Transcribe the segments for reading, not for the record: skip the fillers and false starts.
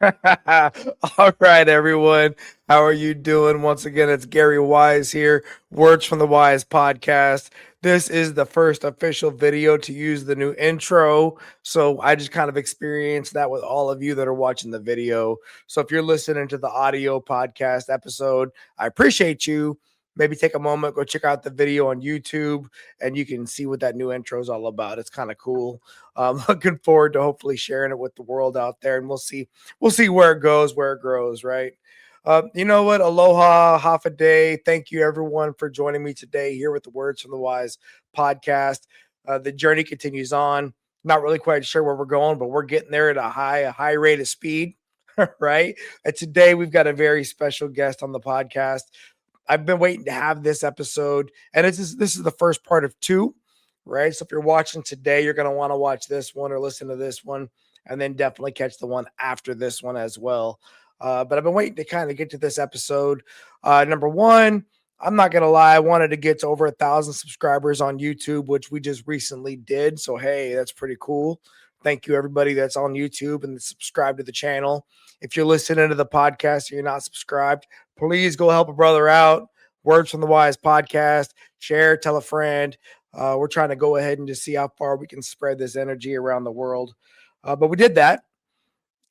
All right, everyone. How are you doing? Once again, it's Gary Wise here, Words from the Wise podcast. This is the first official video to use the new intro. So I just kind of experienced that with all of you that are watching the video. So if you're listening to the audio podcast episode, I appreciate you. Maybe take a moment, go check out the video on YouTube, and you can see what that new intro is all about. It's kind of cool. Looking forward to hopefully sharing it with the world out there, and we'll see where it goes, where it grows, right? You know what? Aloha, half a day. Thank you, everyone, for joining me today here with the Words from the Wise podcast. The journey continues on. Not really quite sure where we're going, but we're getting there at a high rate of speed, right? And today we've got a very special guest on the podcast. I've been waiting to have this episode, and this is the first part of two, right? So if you're watching today, you're going to want to watch this one or listen to this one, and then definitely catch the one after this one as well. But I've been waiting to kind of get to this episode. Number one, I'm not going to lie. I wanted to get to over 1,000 subscribers on YouTube, which we just recently did. So, hey, that's pretty cool. Thank you, everybody that's on YouTube and subscribe to the channel. If you're listening to the podcast and you're not subscribed, please go help a brother out. Words from the Wise podcast. Share, tell a friend. We're trying to go ahead and just see how far we can spread this energy around the world. But we did that.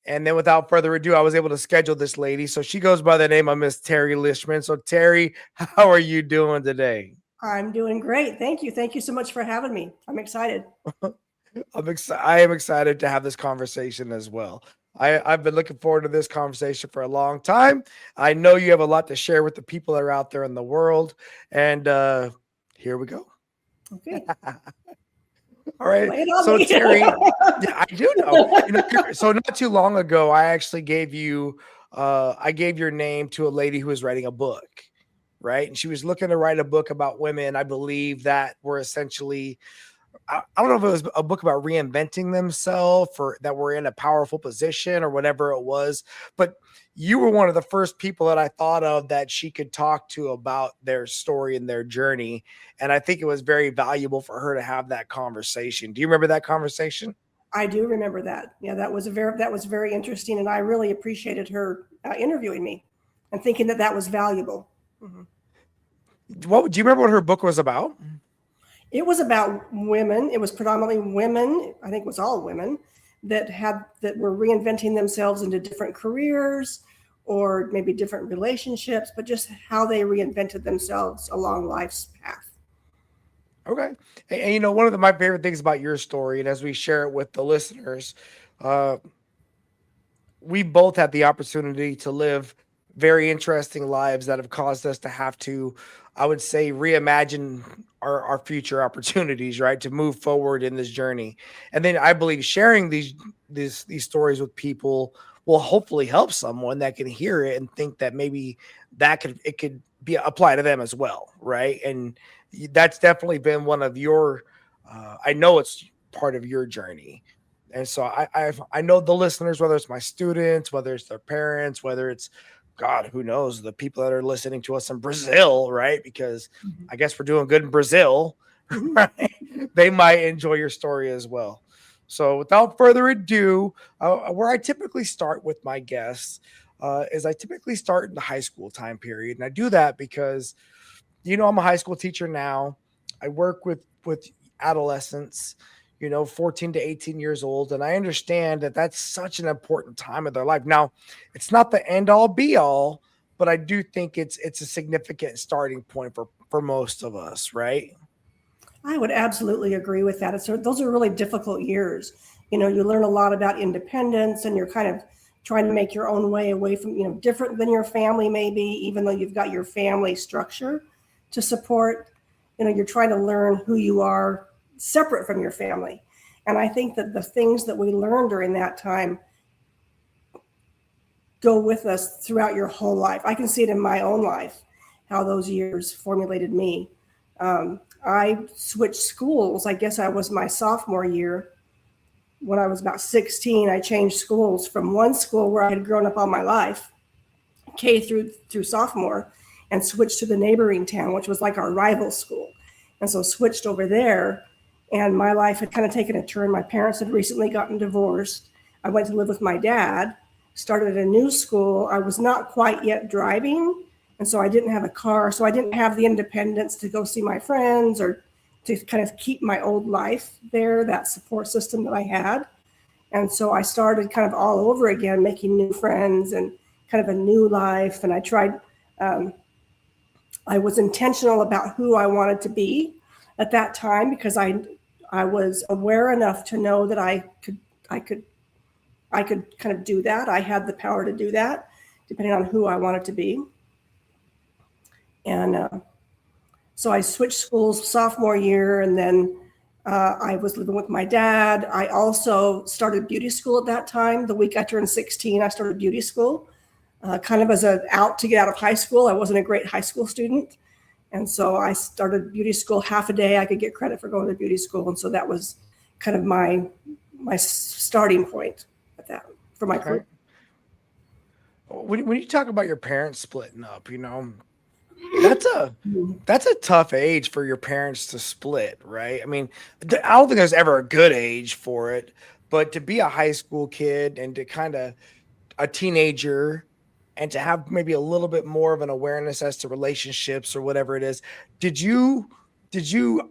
And then without further ado, I was able to schedule this lady. So she goes by the name of Miss Teri Leishman. So Teri, how are you doing today? I'm doing great. Thank you. Thank you so much for having me. I'm excited. I am excited to have this conversation as well. I've been looking forward to this conversation for a long time. I know you have a lot to share with the people that are out there in the world. And here we go. Okay. All right. So Teri, yeah, I do know. So not too long ago, I actually gave you, I gave your name to a lady who was writing a book, right? And she was looking to write a book about women, I believe, that were essentially, I don't know if it was a book about reinventing themselves or that were in a powerful position or whatever it was, but you were one of the first people that I thought of that she could talk to about their story and their journey. And I think it was very valuable for her to have that conversation. Do you remember that conversation? I do remember that. Yeah, that was very interesting. And I really appreciated her interviewing me and thinking that was valuable. Mm-hmm. Do you remember what her book was about? It was about women. It was predominantly women. I think it was all women that were reinventing themselves into different careers or maybe different relationships, but just how they reinvented themselves along life's path. Okay. And one of my favorite things about your story, and as we share it with the listeners, we both had the opportunity to live very interesting lives that have caused us to have to, I would say, reimagine our future opportunities, right? To move forward in this journey. And then I believe sharing these stories with people will hopefully help someone that can hear it and think that maybe it could be applied to them as well, right? And that's definitely been one of your, I know it's part of your journey. And so I know the listeners, whether it's my students, whether it's their parents, whether it's, God, who knows, the people that are listening to us in Brazil, right? Because I guess we're doing good in Brazil, right? They might enjoy your story as well. So without further ado, where I typically start with my guests is I typically start in the high school time period. And I do that because, I'm a high school teacher now. I work with adolescents, 14 to 18 years old. And I understand that that's such an important time of their life. Now, it's not the end all be all, but I do think it's a significant starting point for most of us, right? I would absolutely agree with that. Those are really difficult years. You learn a lot about independence and you're kind of trying to make your own way away from, different than your family, maybe, even though you've got your family structure to support. You're trying to learn who you are separate from your family. And I think that the things that we learn during that time go with us throughout your whole life. I can see it in my own life, how those years formulated me. I switched schools. I guess I was my sophomore year. When I was about 16, I changed schools from one school where I had grown up all my life, K through sophomore, and switched to the neighboring town, which was like our rival school. And so switched over there, and my life had kind of taken a turn. My parents had recently gotten divorced. I went to live with my dad, started a new school. I was not quite yet driving, and so I didn't have a car. So I didn't have the independence to go see my friends or to kind of keep my old life there, that support system that I had. And so I started kind of all over again, making new friends and kind of a new life. And I tried, I was intentional about who I wanted to be at that time, because I was aware enough to know that I could kind of do that. I had the power to do that, depending on who I wanted to be. And so I switched schools sophomore year, and then I was living with my dad. I also started beauty school at that time. The week I turned 16, I started beauty school, kind of as an out to get out of high school. I wasn't a great high school student. And so I started beauty school half a day. I could get credit for going to beauty school. And so that was kind of my starting point at that for my career. When you talk about your parents splitting up, that's a tough age for your parents to split, right? I mean, I don't think there's ever a good age for it, but to be a high school kid and to kind of a teenager and to have maybe a little bit more of an awareness as to relationships or whatever it is, did you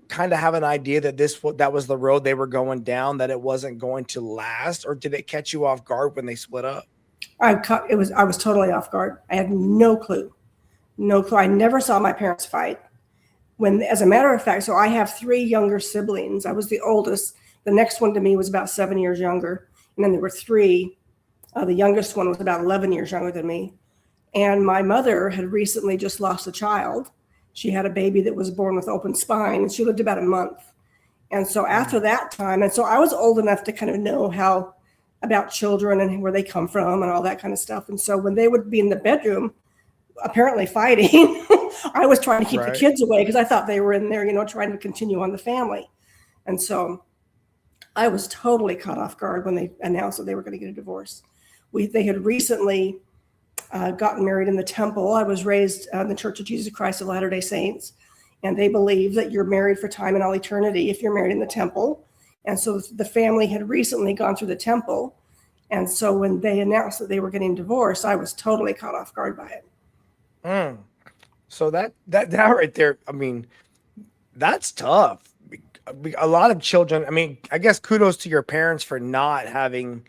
kind of have an idea that that was the road they were going down, that it wasn't going to last, or did it catch you off guard when they split up? I was totally off guard. I had no clue. No clue. I never saw my parents fight. As a matter of fact, so I have 3 younger siblings. I was the oldest. The next one to me was about 7 years younger. And then there were 3. The youngest one was about 11 years younger than me. And my mother had recently just lost a child. She had a baby that was born with open spine, and she lived about a month. And so after that time, and so I was old enough to kind of know how about children and where they come from and all that kind of stuff. And so when they would be in the bedroom, apparently fighting, I was trying to keep the kids away because I thought they were in there, trying to continue on the family. And so I was totally caught off guard when they announced that they were going to get a divorce. They had recently gotten married in the temple. I was raised in the Church of Jesus Christ of Latter-day Saints, and they believe that you're married for time and all eternity if you're married in the temple. And so the family had recently gone through the temple. And so when they announced that they were getting divorced, I was totally caught off guard by it. So that right there, I mean, that's tough. A lot of children, I mean, I guess kudos to your parents for not having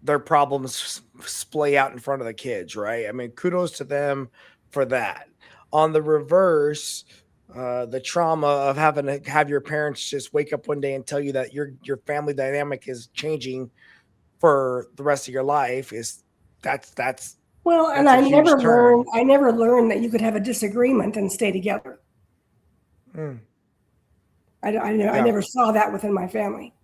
their problems splay out in front of the kids, right? I mean, kudos to them for that. On the reverse, the trauma of having to have your parents just wake up one day and tell you that your family dynamic is changing for the rest of your life that's well, and I never learned that you could have a disagreement and stay together. I never saw that within my family.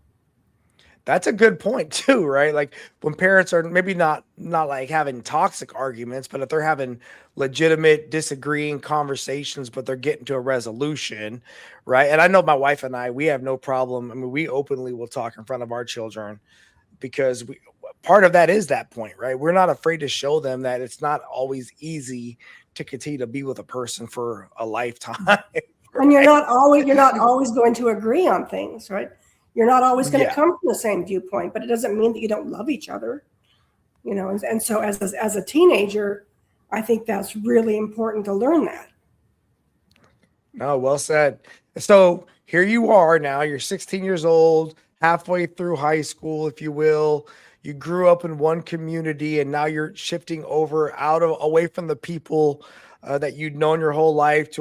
That's a good point too, right? Like when parents are maybe not like having toxic arguments, but if they're having legitimate disagreeing conversations, but they're getting to a resolution, right? And I know my wife and we have no problem. I mean, we openly will talk in front of our children because part of that is that point, right? We're not afraid to show them that it's not always easy to continue to be with a person for a lifetime. Right? And you're not always going to agree on things, right? You're not always going to come from the same viewpoint, but it doesn't mean that you don't love each other, And so as a teenager, I think that's really important to learn that. No, well said. So here you are now, you're 16 years old, halfway through high school, if you will. You grew up in one community and now you're shifting over away from the people that you'd known your whole life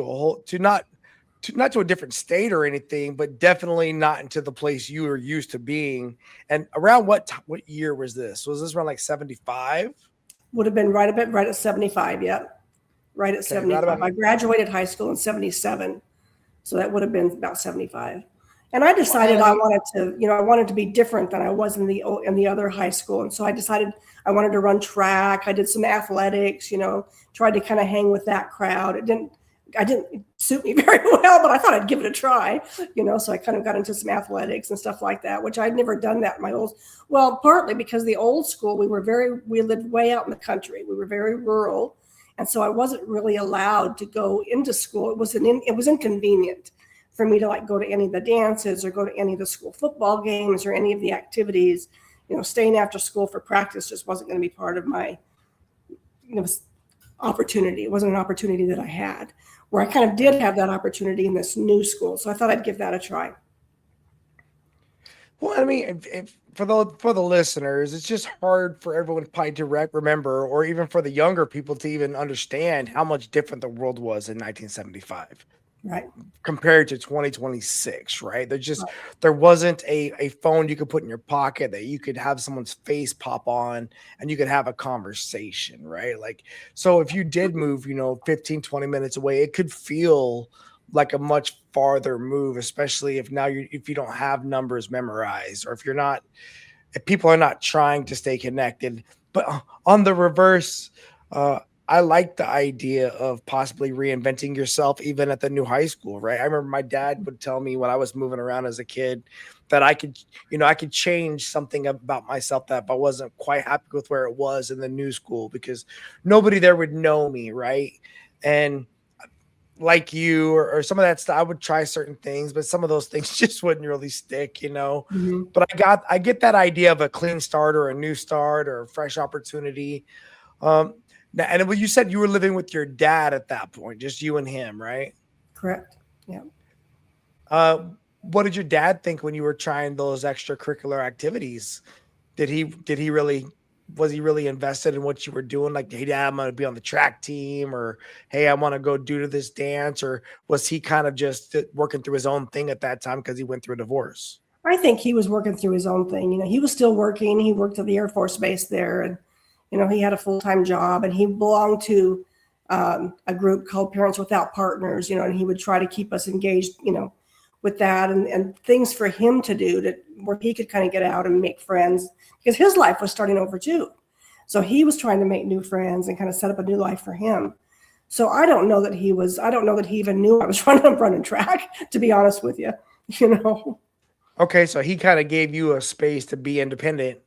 not to a different state or anything, but definitely not into the place you were used to being. And around what year was this? Was this around like 75? Would have been right at 75. Yeah. Right at 75. I graduated high school in 77. So that would have been about 75. And I decided I wanted to be different than I was in the other high school. And so I decided I wanted to run track. I did some athletics, tried to kind of hang with that crowd. It didn't suit me very well, but I thought I'd give it a try, so I kind of got into some athletics and stuff like that, which I'd never done that in my partly because the old school, we lived way out in the country. We were very rural. And so I wasn't really allowed to go into school. It was inconvenient for me to go to any of the dances or go to any of the school football games or any of the activities. staying after school for practice just wasn't going to be part of my, opportunity. It wasn't an opportunity that I had, where I kind of did have that opportunity in this new school. So I thought I'd give that a try. Well, I mean, for the listeners, it's just hard for everyone to probably direct remember, or even for the younger people to even understand how much different the world was in 1975 Right. compared to 2026, right? Right. There wasn't a phone you could put in your pocket that you could have someone's face pop on and you could have a conversation, right? Like, so if you did move, 15, 20 minutes away, it could feel like a much farther move, especially if you don't have numbers memorized, or if people are not trying to stay connected. But on the reverse, uh, I like the idea of possibly reinventing yourself even at the new high school, right? I remember my dad would tell me when I was moving around as a kid that I could change something about myself that if I wasn't quite happy with where it was in the new school, because nobody there would know me, right? And like you or some of that stuff, I would try certain things, but some of those things just wouldn't really stick. Mm-hmm. But I get that idea of a clean start or a new start or a fresh opportunity. And you said you were living with your dad at that point, just you and him, right? Correct. Yeah. Uh, what did your dad think when you were trying those extracurricular activities? Did he really was he really invested in what you were doing? Like, hey, dad, I'm going to be on the track team, or hey, I want to go do to this dance, or was he kind of just working through his own thing at that time because he went through a divorce? I think he was working through his own thing. He was still working. He worked at the Air Force Base there, and he had a full-time job, and he belonged to a group called Parents Without Partners. And he would try to keep us engaged, with that and things for him to do where he could kind of get out and make friends, because his life was starting over too. So he was trying to make new friends and kind of set up a new life for him. So I don't know that he even knew I was running track, to be honest with you, you know. Okay, so he kind of gave you a space to be independent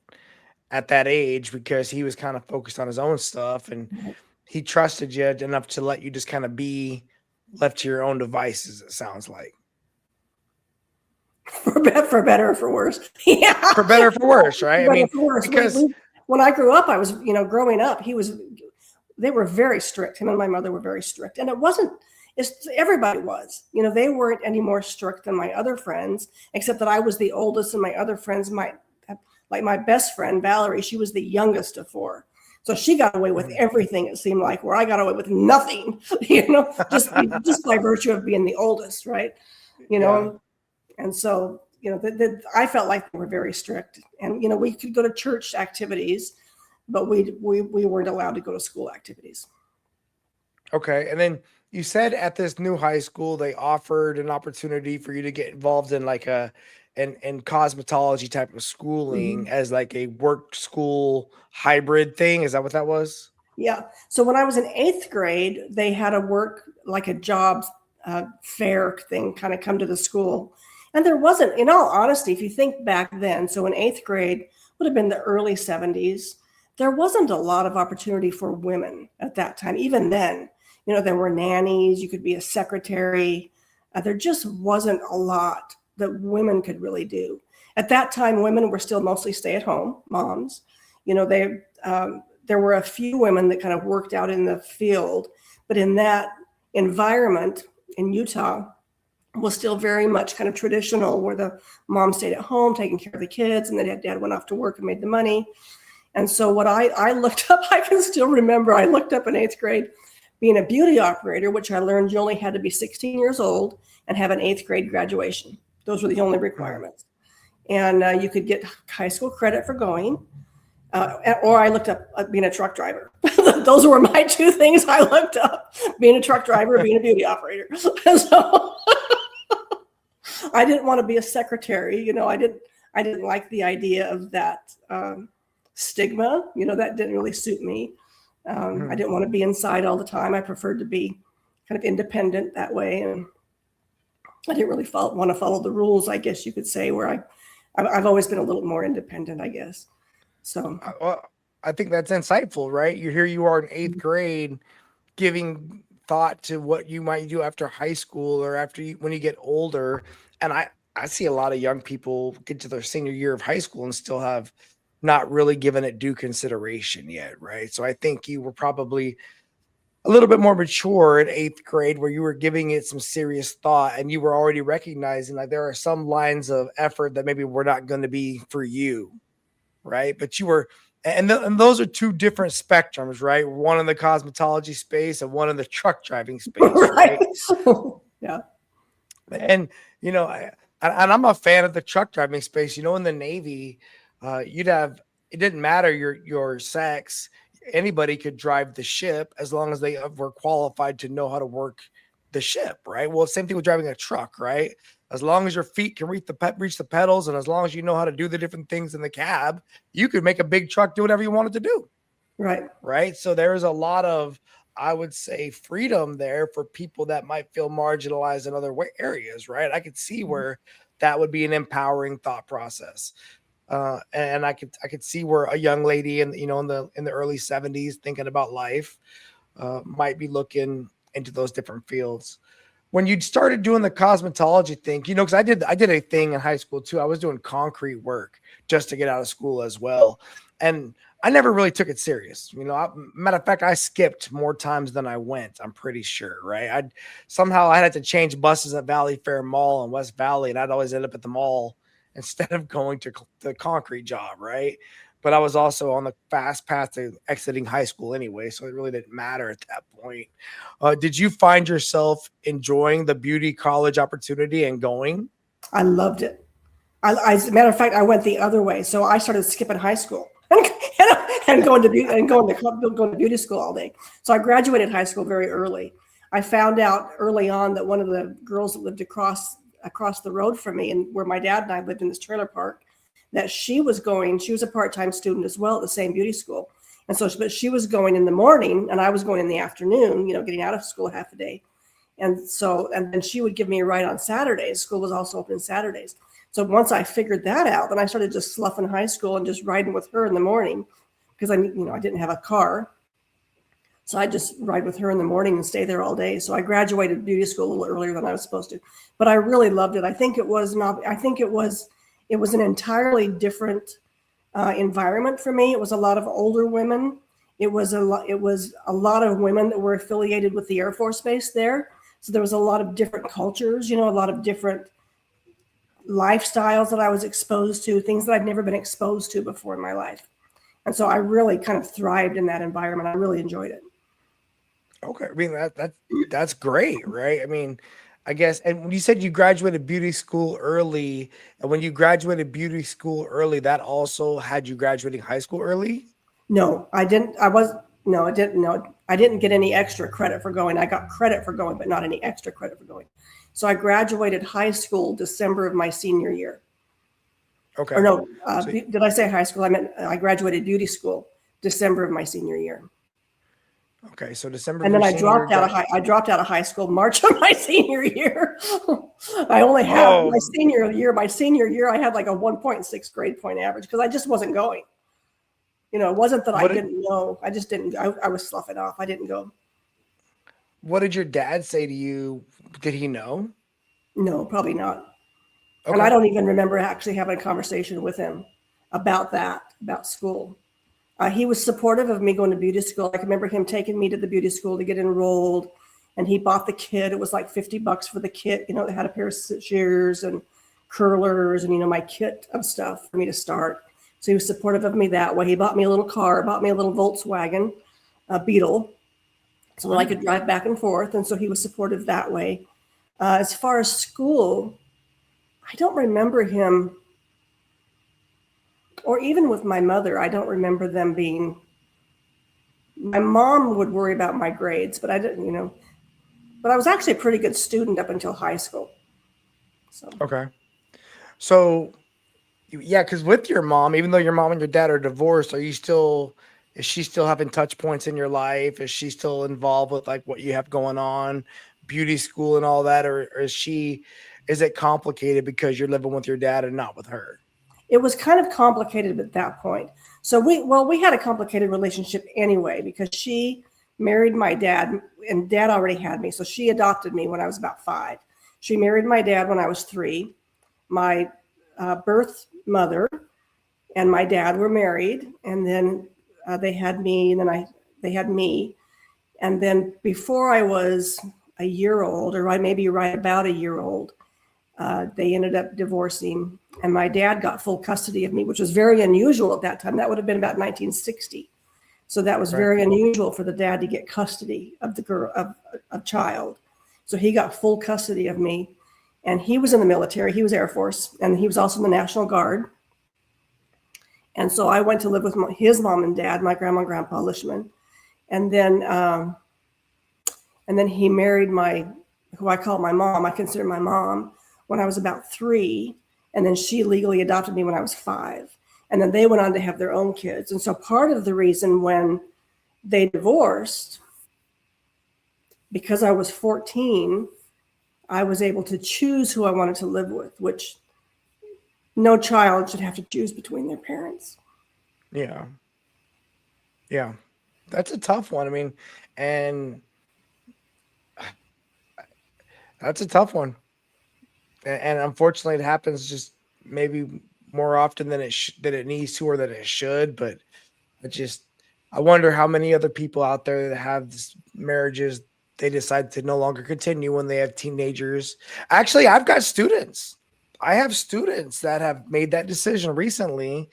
at that age because he was kind of focused on his own stuff, and he trusted you enough to let you just kind of be left to your own devices, it sounds like. For better or for worse. Yeah. For better or for worse, right? I Better mean, for worse. because When I grew up, I was, growing up, they were very strict. Him and my mother were very strict. And everybody was, they weren't any more strict than my other friends, except that I was the oldest and my other friends like my best friend, Valerie, she was the youngest of four. So she got away with everything, it seemed like, where I got away with nothing, just by virtue of being the oldest, right? yeah. And so, I felt like they were very strict, and, we could go to church activities, but we weren't allowed to go to school activities. Okay. And then you said at this new high school, they offered an opportunity for you to get involved in like in cosmetology type of schooling Mhm. as like a work school hybrid thing. Is that what that was? Yeah. So when I was in eighth grade, they had like a job fair thing kind of come to the school. And there wasn't, in all honesty, if you think back then, so in eighth grade would have been the early 70s, there wasn't a lot of opportunity for women at that time. Even then, there were nannies, you could be a secretary. There just wasn't a lot that women could really do. At that time, women were still mostly stay-at-home moms. There were a few women that kind of worked out in the field, but in that environment in Utah was still very much kind of traditional, where the mom stayed at home taking care of the kids, and then dad went off to work and made the money. And so what I looked up, I can still remember, I looked up in eighth grade being a beauty operator, which I learned you only had to be 16 years old and have an eighth grade graduation. Those were the only requirements. And you could get high school credit for going. Or I looked up being a truck driver. Those were my two things I looked up: being a truck driver, being a beauty operator. So I didn't want to be a secretary. I didn't like the idea of that stigma. That didn't really suit me. I didn't want to be inside all the time. I preferred to be kind of independent that way, and I didn't really want to follow the rules, I guess you could say. Where I've always been a little more independent, I guess. So Well, I think that's insightful, right? You are in eighth grade giving thought to what you might do after high school or when you get older. And I see a lot of young people get to their senior year of high school and still have not really giving it due consideration yet, right? So I think you were probably a little bit more mature in eighth grade where you were giving it some serious thought and you were already recognizing like there are some lines of effort that maybe were not going to be for you, right? But you were, and those are two different spectrums, right? One in the cosmetology space and one in the truck driving space, Right. right? Yeah. And you know, and I'm a fan of the truck driving space. You know, in the Navy, you'd have it didn't matter your sex. Anybody could drive the ship as long as they were qualified to know how to work the ship, right? Well, same thing with driving a truck, right? As long as your feet can reach the pedals, and as long as you know how to do the different things in the cab, you could make a big truck do whatever you wanted to do. Right. Right. So there's a lot of, I would say, freedom there for people that might feel marginalized in other areas. Right. I could see where that would be an empowering thought process. And I could see where a young lady in the early 70s thinking about life might be looking into those different fields. When you started doing the cosmetology thing, because I did a thing in high school too. I was doing concrete work just to get out of school as well. And I never really took it serious. Matter of fact, I skipped more times than I went. I'm pretty sure, right? I had to change buses at Valley Fair Mall in West Valley, and I'd always end up at the mall instead of going to the concrete job, right? But I was also on the fast path to exiting high school anyway, so it really didn't matter at that point. Did you find yourself enjoying the beauty college opportunity and going? I loved it. As a matter of fact, I went the other way. So I started skipping high school and going to beauty school all day. So I graduated high school very early. I found out early on that one of the girls that lived across the road from me, and where my dad and I lived in this trailer park, that she was a part-time student as well at the same beauty school. And so, but she was going in the morning and I was going in the afternoon, getting out of school half a day. And then she would give me a ride on Saturdays. School was also open Saturdays. So once I figured that out, then I started just sloughing high school and just riding with her in the morning because I didn't have a car. So I just ride with her in the morning and stay there all day. So I graduated beauty school a little earlier than I was supposed to, but I really loved it. I think it was an entirely different environment for me. It was a lot of older women. It was a lot of women that were affiliated with the Air Force Base there. So there was a lot of different cultures, a lot of different lifestyles that I was exposed to, things that I've never been exposed to before in my life. And so I really kind of thrived in that environment. I really enjoyed it. Okay. I mean, that's great, right? I mean, I guess, and when you said you graduated beauty school early, and when you graduated beauty school early, that also had you graduating high school early? No, I didn't. I didn't. No, I didn't get any extra credit for going. I got credit for going, but not any extra credit for going. So I graduated high school December of my senior year. Okay. Or no, did I say high school? I meant I graduated beauty school December of my senior year. Okay, so December. And then I dropped out of high school March of my senior year. I only had my senior year. My senior year, I had like a 1.6 grade point average because I just wasn't going. It wasn't that I didn't know. I just didn't. I was sloughing off. I didn't go. What did your dad say to you? Did he know? No, probably not. Okay. And I don't even remember actually having a conversation with him about school. He was supportive of me going to beauty school. I can remember him taking me to the beauty school to get enrolled, and he bought the kit. It was like $50 for the kit. They had a pair of shears and curlers and, my kit of stuff for me to start. So he was supportive of me that way. He bought me a little car, bought me a little Volkswagen Beetle, so that I could drive back and forth. And so he was supportive that way. As far as school, I don't remember him, or even with my mother, I don't remember them being. My mom would worry about my grades, but I didn't, but I was actually a pretty good student up until high school. So. Okay. So, yeah, because with your mom, even though your mom and your dad are divorced, is she still having touch points in your life? Is she still involved with like what you have going on, beauty school and all that? Or is it complicated because you're living with your dad and not with her? It was kind of complicated at that point. So we had a complicated relationship anyway, because she married my dad and dad already had me. So she adopted me when I was about 5. She married my dad when I was 3. My birth mother and my dad were married, and then they had me, and then they had me, and then before I was a year old, or maybe right about a year old, they ended up divorcing, and my dad got full custody of me, which was very unusual at that time. That would have been about 1960. So that was very unusual for the dad to get custody of the girl, of a child. So he got full custody of me, and he was in the military. He was Air Force, and he was also in the National Guard. And so I went to live with his mom and dad, my grandma and grandpa Leishman. And then he married who I call my mom. I consider my mom, when I was about 3. And then she legally adopted me when I was 5. And then they went on to have their own kids. And so part of the reason when they divorced, because I was 14, I was able to choose who I wanted to live with, which no child should have to choose between their parents. Yeah. Yeah. That's a tough one. I mean, and that's a tough one. And unfortunately, it happens just maybe more often than it needs to, or that it should. But I wonder how many other people out there that have marriages, they decide to no longer continue when they have teenagers. Actually, I've got students. I have students that have made that decision recently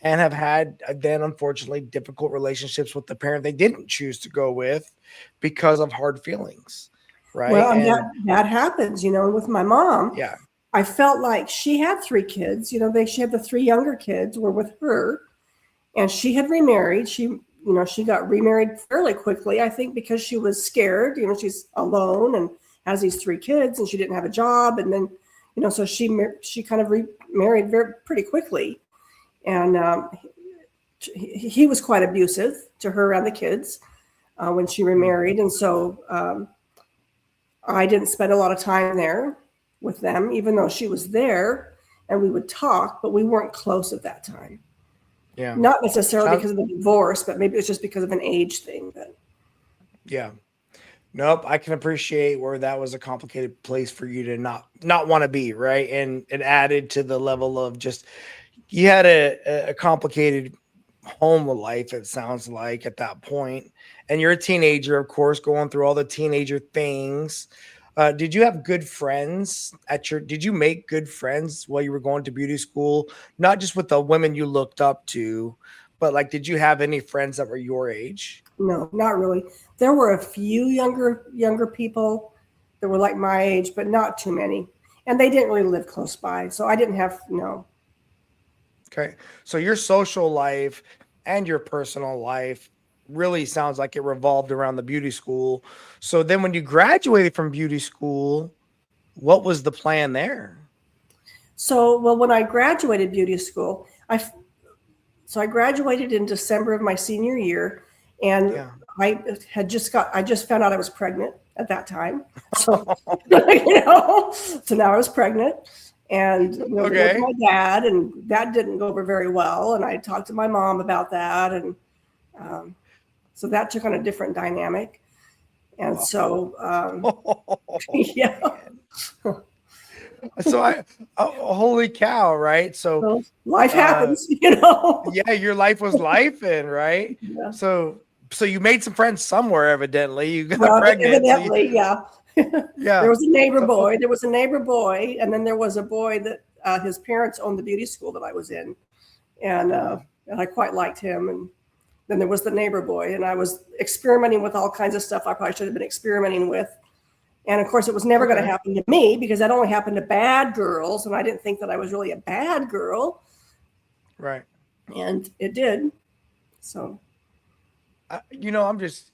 and have had, then unfortunately, difficult relationships with the parent they didn't choose to go with because of hard feelings. Right. Well, and that happens, with my mom. Yeah. I felt like she had 3 kids, she had the 3 younger kids were with her, and she had remarried. She got remarried fairly quickly, I think, because she was scared. She's alone and has these 3 kids, and she didn't have a job. And then, so she kind of remarried pretty quickly. And he was quite abusive to her and the kids when she remarried. And so I didn't spend a lot of time there with them, even though she was there and we would talk, but we weren't close at that time. Yeah. Not necessarily because of the divorce, but maybe it's just because of an age thing. But yeah. Nope. I can appreciate where that was a complicated place for you to not want to be, right? And it added to the level of just, you had a complicated home life, it sounds like, at that point. And you're a teenager, of course, going through all the teenager things. Did you have good friends did you make good friends while you were going to beauty school? Not just with the women you looked up to, but did you have any friends that were your age? No, not really. There were a few younger people that were like my age, but not too many. And they didn't really live close by. So I didn't have, no. Okay. So your social life and your personal life really sounds like it revolved around the beauty school. So then when you graduated from beauty school, what was the plan there? So, well, when I graduated beauty school, I graduated in December of my senior year, and I just found out I was pregnant at that time. So, so now I was pregnant, and with my dad, and that didn't go over very well. And I talked to my mom about that, and so that took on a different dynamic. And so, yeah. So holy cow, right? So life happens, Yeah, your life was lifing, right? Yeah. So you made some friends somewhere, evidently. You got pregnant. Evidently, yeah. Yeah. There was a neighbor boy. There was a neighbor boy, and then there was a boy that his parents owned the beauty school that I was in, and I quite liked him. And then there was the neighbor boy, and I was experimenting with all kinds of stuff I probably should have been experimenting with. And of course, it was never going to happen to me because that only happened to bad girls, and I didn't think that I was really a bad girl. Right. And it did. So, I'm just.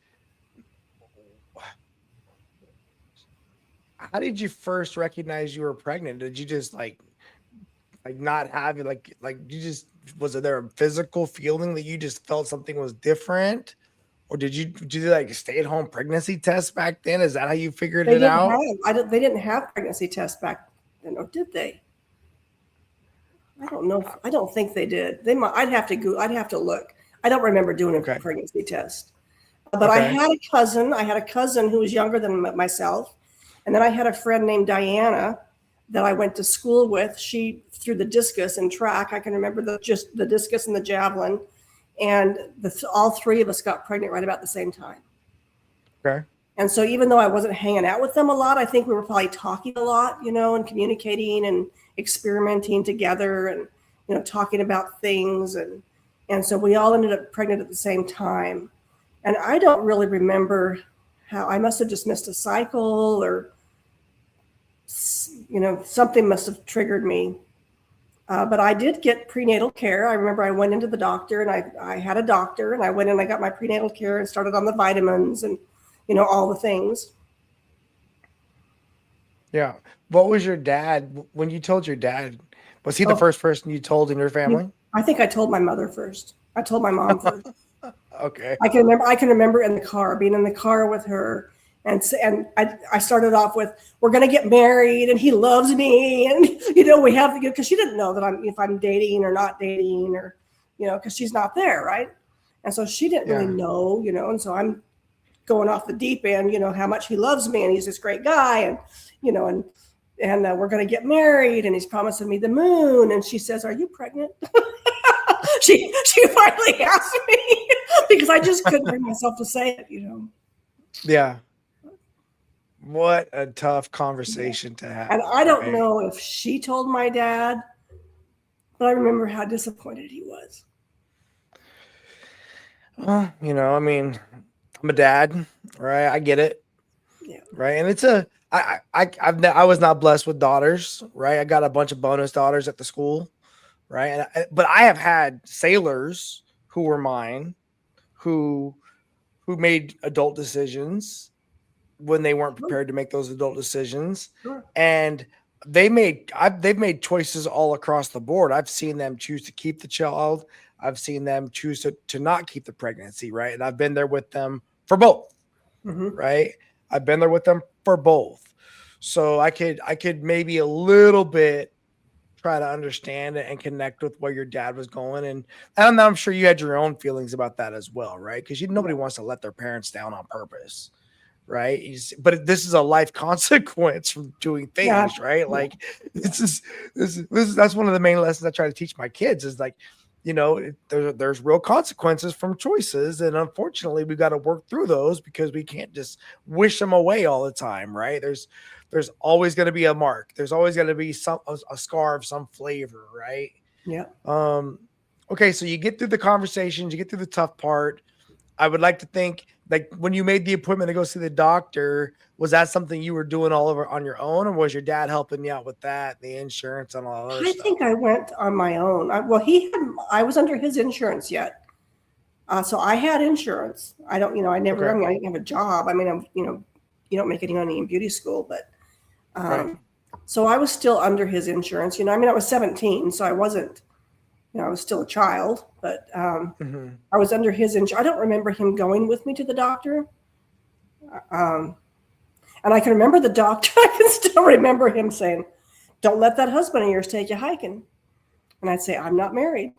How did you first recognize you were pregnant? Did you just not have it? Was it there a physical feeling that you just felt something was different? Or did you do stay-at-home pregnancy tests back then? Is that how you figured it out? They didn't have pregnancy tests back then, or did they? I don't know. I don't think they did. They might. I'd have to look. I don't remember doing a pregnancy test. But I had a cousin. I had a cousin who was younger than myself, and then I had a friend named Diana that I went to school with, she threw the discus and track. I can remember just the discus and the javelin, and all three of us got pregnant right about the same time. Okay. And so even though I wasn't hanging out with them a lot, I think we were probably talking a lot, and communicating and experimenting together, and talking about things, and so we all ended up pregnant at the same time. And I don't really remember how. I must have just missed a cycle, or something must have triggered me. But I did get prenatal care. I remember I went into the doctor, and I had a doctor, and I went in and I got my prenatal care and started on the vitamins and all the things. Yeah. What was your dad when you told your dad? Was he the first person you told in your family? I think I told my mother first. I told my mom first. Okay. I can remember in the car, being in the car with her, and I started off with, "We're going to get married, and he loves me, and we have to get," because she didn't know that if I'm dating or not dating, or because she's not there, right? And so she didn't really know, and so I'm going off the deep end, how much he loves me, and he's this great guy, and we're going to get married, and he's promising me the moon. And she says, "Are you pregnant?" she finally asked me, because I just couldn't bring myself to say it. Yeah. What a tough conversation to have. And I don't know if she told my dad, but I remember how disappointed he was. Well, I mean, I'm a dad, right? I get it. Yeah. Right. And I was not blessed with daughters, right? I got a bunch of bonus daughters at the school, right? But I have had sailors who were mine, who made adult decisions when they weren't prepared to make those adult decisions. Sure. And they've made choices all across the board. I've seen them choose to keep the child. I've seen them choose to not keep the pregnancy, right? And I've been there with them for both, right? I've been there with them for both. So I could maybe a little bit try to understand it and connect with where your dad was going. And I'm sure you had your own feelings about that as well, right? Because nobody wants to let their parents down on purpose, right? But this is a life consequence from doing things, right? Like this is that's one of the main lessons I try to teach my kids is like, there's real consequences from choices, and unfortunately, we've got to work through those because we can't just wish them away all the time, right? There's always going to be a mark. There's always going to be a scar of some flavor, right? Yeah. Okay, so you get through the conversations, you get through the tough part. I would like to think, like, when you made the appointment to go see the doctor, was that something you were doing all over on your own, or was your dad helping you out with that, the insurance and all that? I think I went on my own. I was under his insurance yet. So I had insurance. I don't, I never, I didn't have a job. I mean, you don't make any money in beauty school, but, so I was still under his insurance, I was 17, so I wasn't, I was still a child, but I was under his insurance. I don't remember him going with me to the doctor. And I can remember the doctor. I can still remember him saying, "Don't let that husband of yours take you hiking." And I'd say, "I'm not married."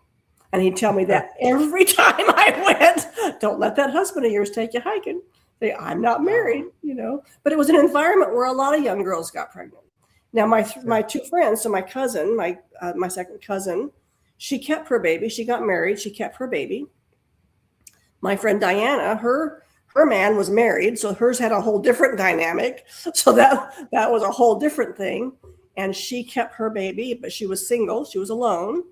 And he'd tell me that every time I went, "Don't let that husband of yours take you hiking." Say, "I'm not married," But it was an environment where a lot of young girls got pregnant. Now, my two friends, so my cousin, my second cousin, she kept her baby. She got married. She kept her baby. My friend Diana, her man was married, so hers had a whole different dynamic. So that was a whole different thing. And she kept her baby, but she was single. She was alone.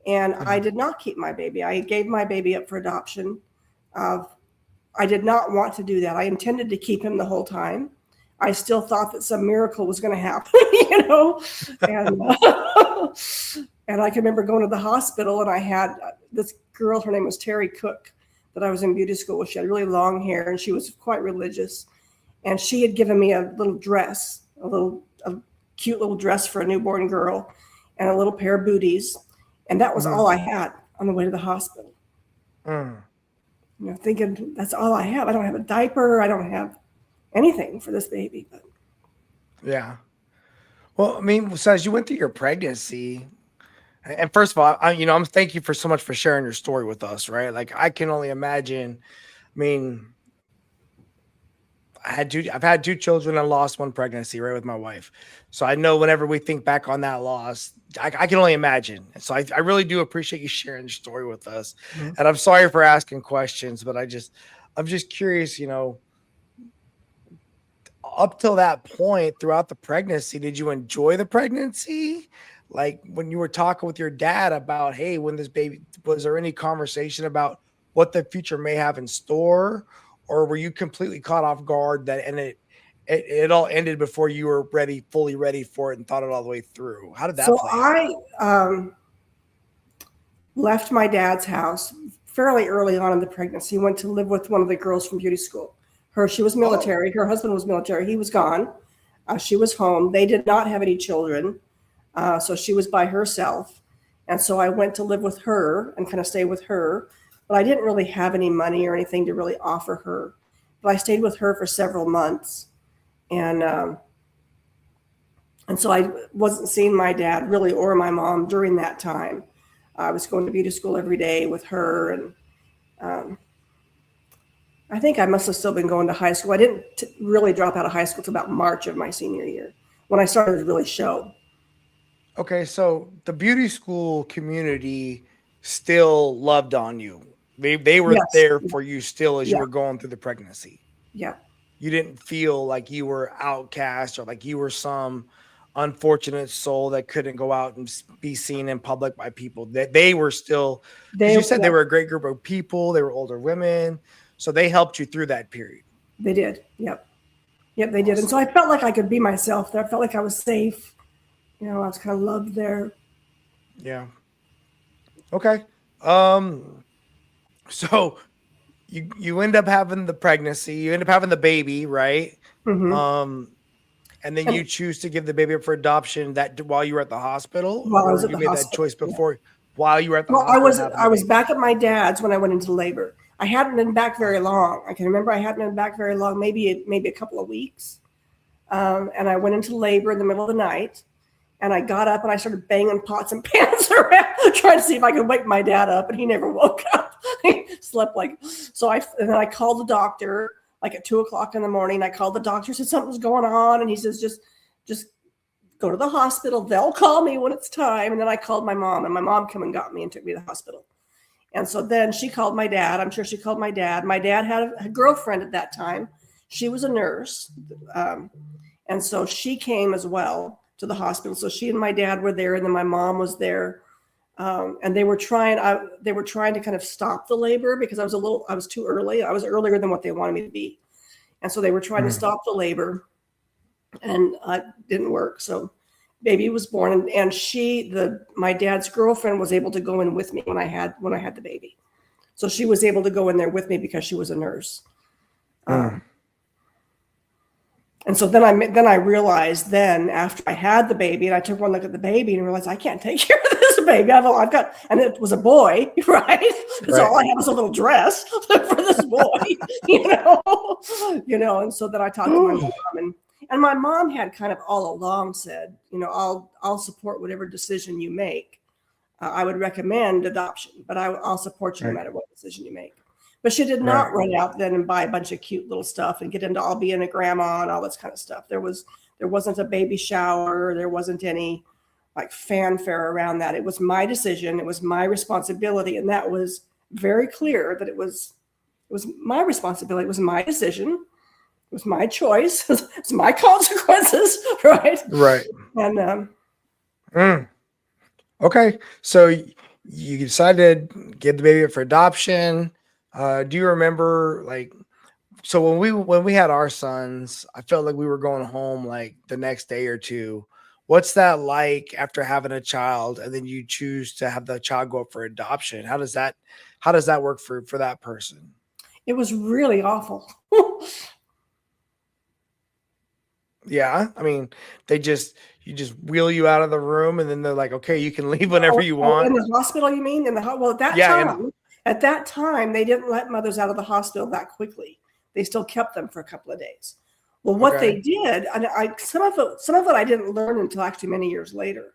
And I did not keep my baby. I gave my baby up for adoption. I did not want to do that. I intended to keep him the whole time. I still thought that some miracle was going to happen, And I can remember going to the hospital, and I had this girl, her name was Terry Cook, that I was in beauty school with. She had really long hair, and she was quite religious. And she had given me a little dress, a cute little dress for a newborn girl, and a little pair of booties. And that was all I had on the way to the hospital. Thinking that's all I have. I don't have a diaper. I don't have anything for this baby. But. Yeah. Well, I mean, so as you went through your pregnancy, and first of all, I'm thank you for so much for sharing your story with us, right? Like, I can only imagine. I mean, I've had two children and lost one pregnancy, right, with my wife. So I know whenever we think back on that loss, I can only imagine. So I really do appreciate you sharing your story with us. Mhm. And I'm sorry for asking questions, but I'm just curious, up till that point throughout the pregnancy, did you enjoy the pregnancy? Like when you were talking with your dad about, hey, when this baby, was there any conversation about what the future may have in store? Or were you completely caught off guard and it all ended before you were fully ready for it and thought it all the way through? How did that So play out? I left my dad's house fairly early on in the pregnancy, went to live with one of the girls from beauty school. She was Oh, military. Her husband was military. He was gone. She was home. They did not have any children. So she was by herself. And so I went to live with her and kind of stay with her. But I didn't really have any money or anything to really offer her. But I stayed with her for several months. And so I wasn't seeing my dad really or my mom during that time. I was going to beauty school every day with her. And um, I think I must have still been going to high school. I didn't really drop out of high school until about March of my senior year when I started to really show. okay. So the beauty school community still loved on you. They were Yes. there for you still as you Yeah. were going through the pregnancy. Yeah. You didn't feel like you were outcast or like you were some unfortunate soul that couldn't go out and be seen in public by people. That they were still, because you said they Yeah, were a great group of people. They were older women, so they helped you through that period. they did. Yep. Yep, they did. And so Awesome. I felt like I could be myself there. I felt like I was safe. I was kind of loved there. Yeah. Okay. Um. So you end up having the pregnancy. You end up having the baby, right? Hmm. Um. And then And you choose to give the baby up for adoption that while you were at the hospital, while I was or at you the made that hospital. choice Yeah. before while you were at the Well, I hospital was having I the was baby. back at my dad's when I went into labor. I hadn't been back very Oh, long. I can remember I hadn't been back very long, maybe a couple of weeks. And I went into labor in the middle of the night. And I got up and I started banging pots and pans around, trying to see if I could wake my dad up. And he never woke up. He slept and then I called the doctor like at 2 o'clock in the morning. I called the doctor, said something's going on. And he says, just go to the hospital. They'll call me when it's time. And then I called my mom, and my mom came and got me and took me to the hospital. And so then she called my dad. I'm sure she called my dad. My dad had a girlfriend at that time. She was a nurse. And so she came as well to the hospital. So she and my dad were there, and then my mom was there. And they were trying to kind of stop the labor because I was too early. I was earlier than what they wanted me to be. And so they were trying to mm, stop the labor, and it didn't work. So baby was born, and my dad's girlfriend was able to go in with me when I had the baby. So she was able to go in there with me because she was a nurse. mm. Um, And so then I realized then after I had the baby and I took one look at the baby and realized I can't take care of this baby. I've got, and it was a boy, right? Because Right. all I had was a little dress for this boy, And so then I talked to my mom, and my mom had kind of all along said, I'll support whatever decision you make. I would recommend adoption, but I'll support you no Right. matter what decision you make. But she did Right. not run out then and buy a bunch of cute little stuff and get into all being a grandma and all this kind of stuff. There wasn't a baby shower. There wasn't any like fanfare around that. It was my decision. It was my responsibility. And that was very clear that it was my responsibility. It was my decision. It was my choice. It was my consequences. Right. Right. And Mm. Okay. So you decided to give the baby up for adoption. Do you remember so when we had our sons, I felt like we were going home like the next day or two. What's that like after having a child and then you choose to have the child go up for adoption? How does that work for that person? it was really awful. Yeah. I mean, you just wheel you out of the room and then they're like, okay, you can leave whenever you In want. the hospital, you mean? Well, Yeah, and at that time, they didn't let mothers out of the hospital that quickly. They still kept them for a couple of days. Well, what okay. they did, and some of it I didn't learn until actually many years later.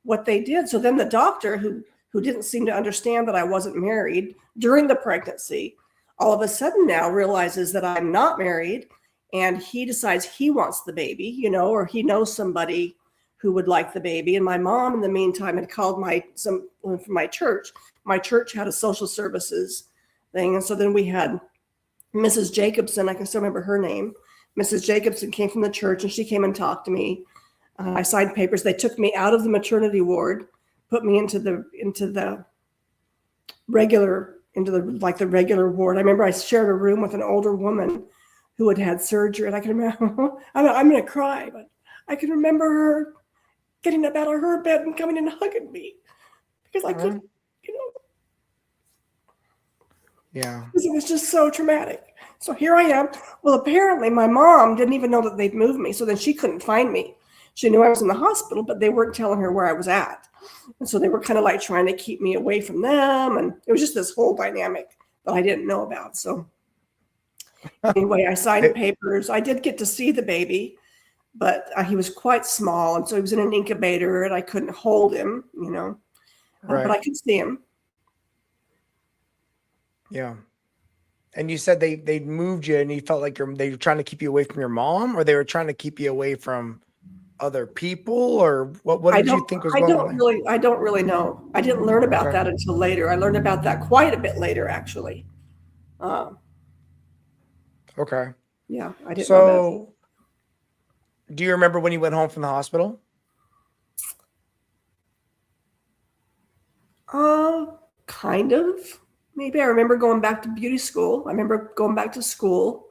What they did, so then the doctor who didn't seem to understand that I wasn't married during the pregnancy, all of a sudden now realizes that I'm not married, and he decides he wants the baby, you know, or he knows somebody who would like the baby. And my mom, in the meantime, had called someone from my church. My church had a social services thing. And so then we had Mrs. Jacobson. I can still remember her name. Mrs. Jacobson came from the church, and she came and talked to me. I signed papers. They took me out of the maternity ward, put me into the regular ward. I remember I shared a room with an older woman who had had surgery, and I can remember, I'm going to cry, but I can remember her getting up out of her bed and coming and hugging me because I couldn't, you know. Yeah. Because it was just so traumatic. So here I am. Well, apparently my mom didn't even know that they'd moved me. So then she couldn't find me. She knew I was in the hospital, but they weren't telling her where I was at. And so they were kind of like trying to keep me away from them. And it was just this whole dynamic that I didn't know about. So anyway, I signed papers. I did get to see the baby, but he was quite small. And so he was in an incubator and I couldn't hold him, you know, but I could see him. Yeah. And you said they moved you and you felt like they were trying to keep you away from your mom, or they were trying to keep you away from other people, or what did you think was going on? I don't really know. I didn't learn about that until later. I learned about that quite a bit later, actually. Okay. Yeah, I didn't know So do you remember when you went home from the hospital? Kind of. Maybe I remember going back to beauty school. I remember going back to school.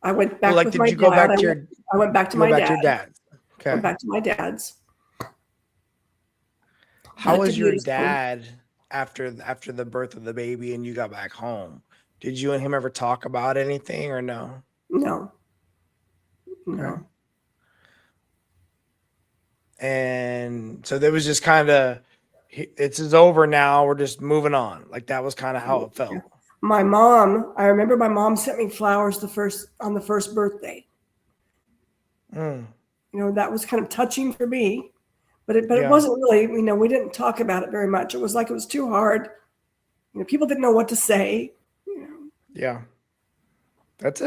I went back with my dad. I went back to my dad's. Okay. Went back to my dad's. How was your dad after the birth of the baby and you got back home? Did you and him ever talk about anything or no? No. Okay. And so there was just kind of, it's over now. We're just moving on. Like that was kind of how it felt. My mom, I remember my mom sent me flowers on the first birthday. You know, that was kind of touching for me, but it wasn't really, you know, we didn't talk about it very much. It was like, it was too hard. You know, people didn't know what to say. You know. Yeah. That's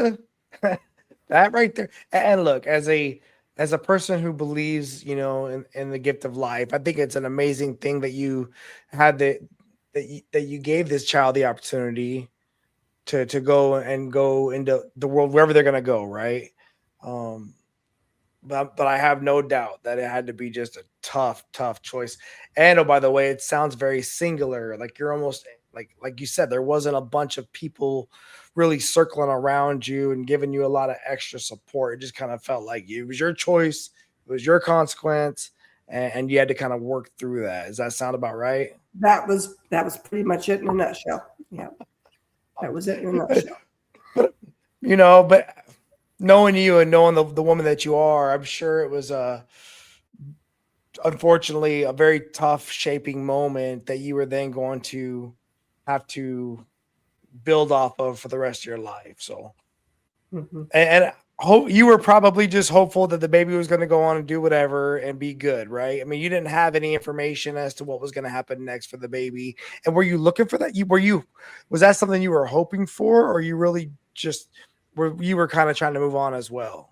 that right there. And look, as a person who believes, you know, in the gift of life, I think it's an amazing thing that you had that you gave this child the opportunity to go into the world, wherever they're going to go. Right. But I have no doubt that it had to be just a tough choice. And oh, by the way, it sounds very singular. Like you're almost like you said, there wasn't a bunch of people really circling around you and giving you a lot of extra support. It just kind of felt like it was your choice. It was your consequence. And you had to kind of work through that. Does that sound about right? That was pretty much it in a nutshell. Yeah. That was it in a nutshell. But, you know, but knowing you and knowing the woman that you are, I'm sure it was unfortunately a very tough shaping moment that you were then going to have to build off of for the rest of your life. So, and hope you were probably just hopeful that the baby was going to go on and do whatever and be good, right? I mean, you didn't have any information as to what was going to happen next for the baby. And were you looking for that? Was that something you were hoping for, or you really just you were kind of trying to move on as well?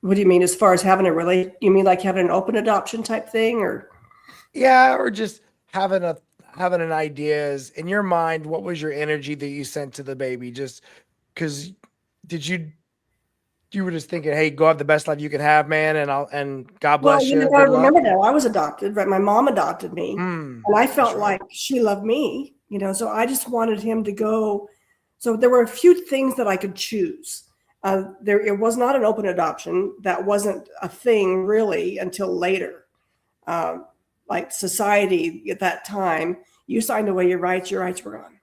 What do you mean as far as having you mean like having an open adoption type thing, or? Yeah, or just having an idea is in your mind, what was your energy that you sent to the baby? Just because you were just thinking, hey, go have the best life you can have, man, and God bless you. I remember now I was adopted, right? My mom adopted me, and I felt right. like she loved me, you know, so I just wanted him to go. So there were a few things that I could choose. It was not an open adoption. That wasn't a thing really until later. Like society at that time, you signed away your rights were gone.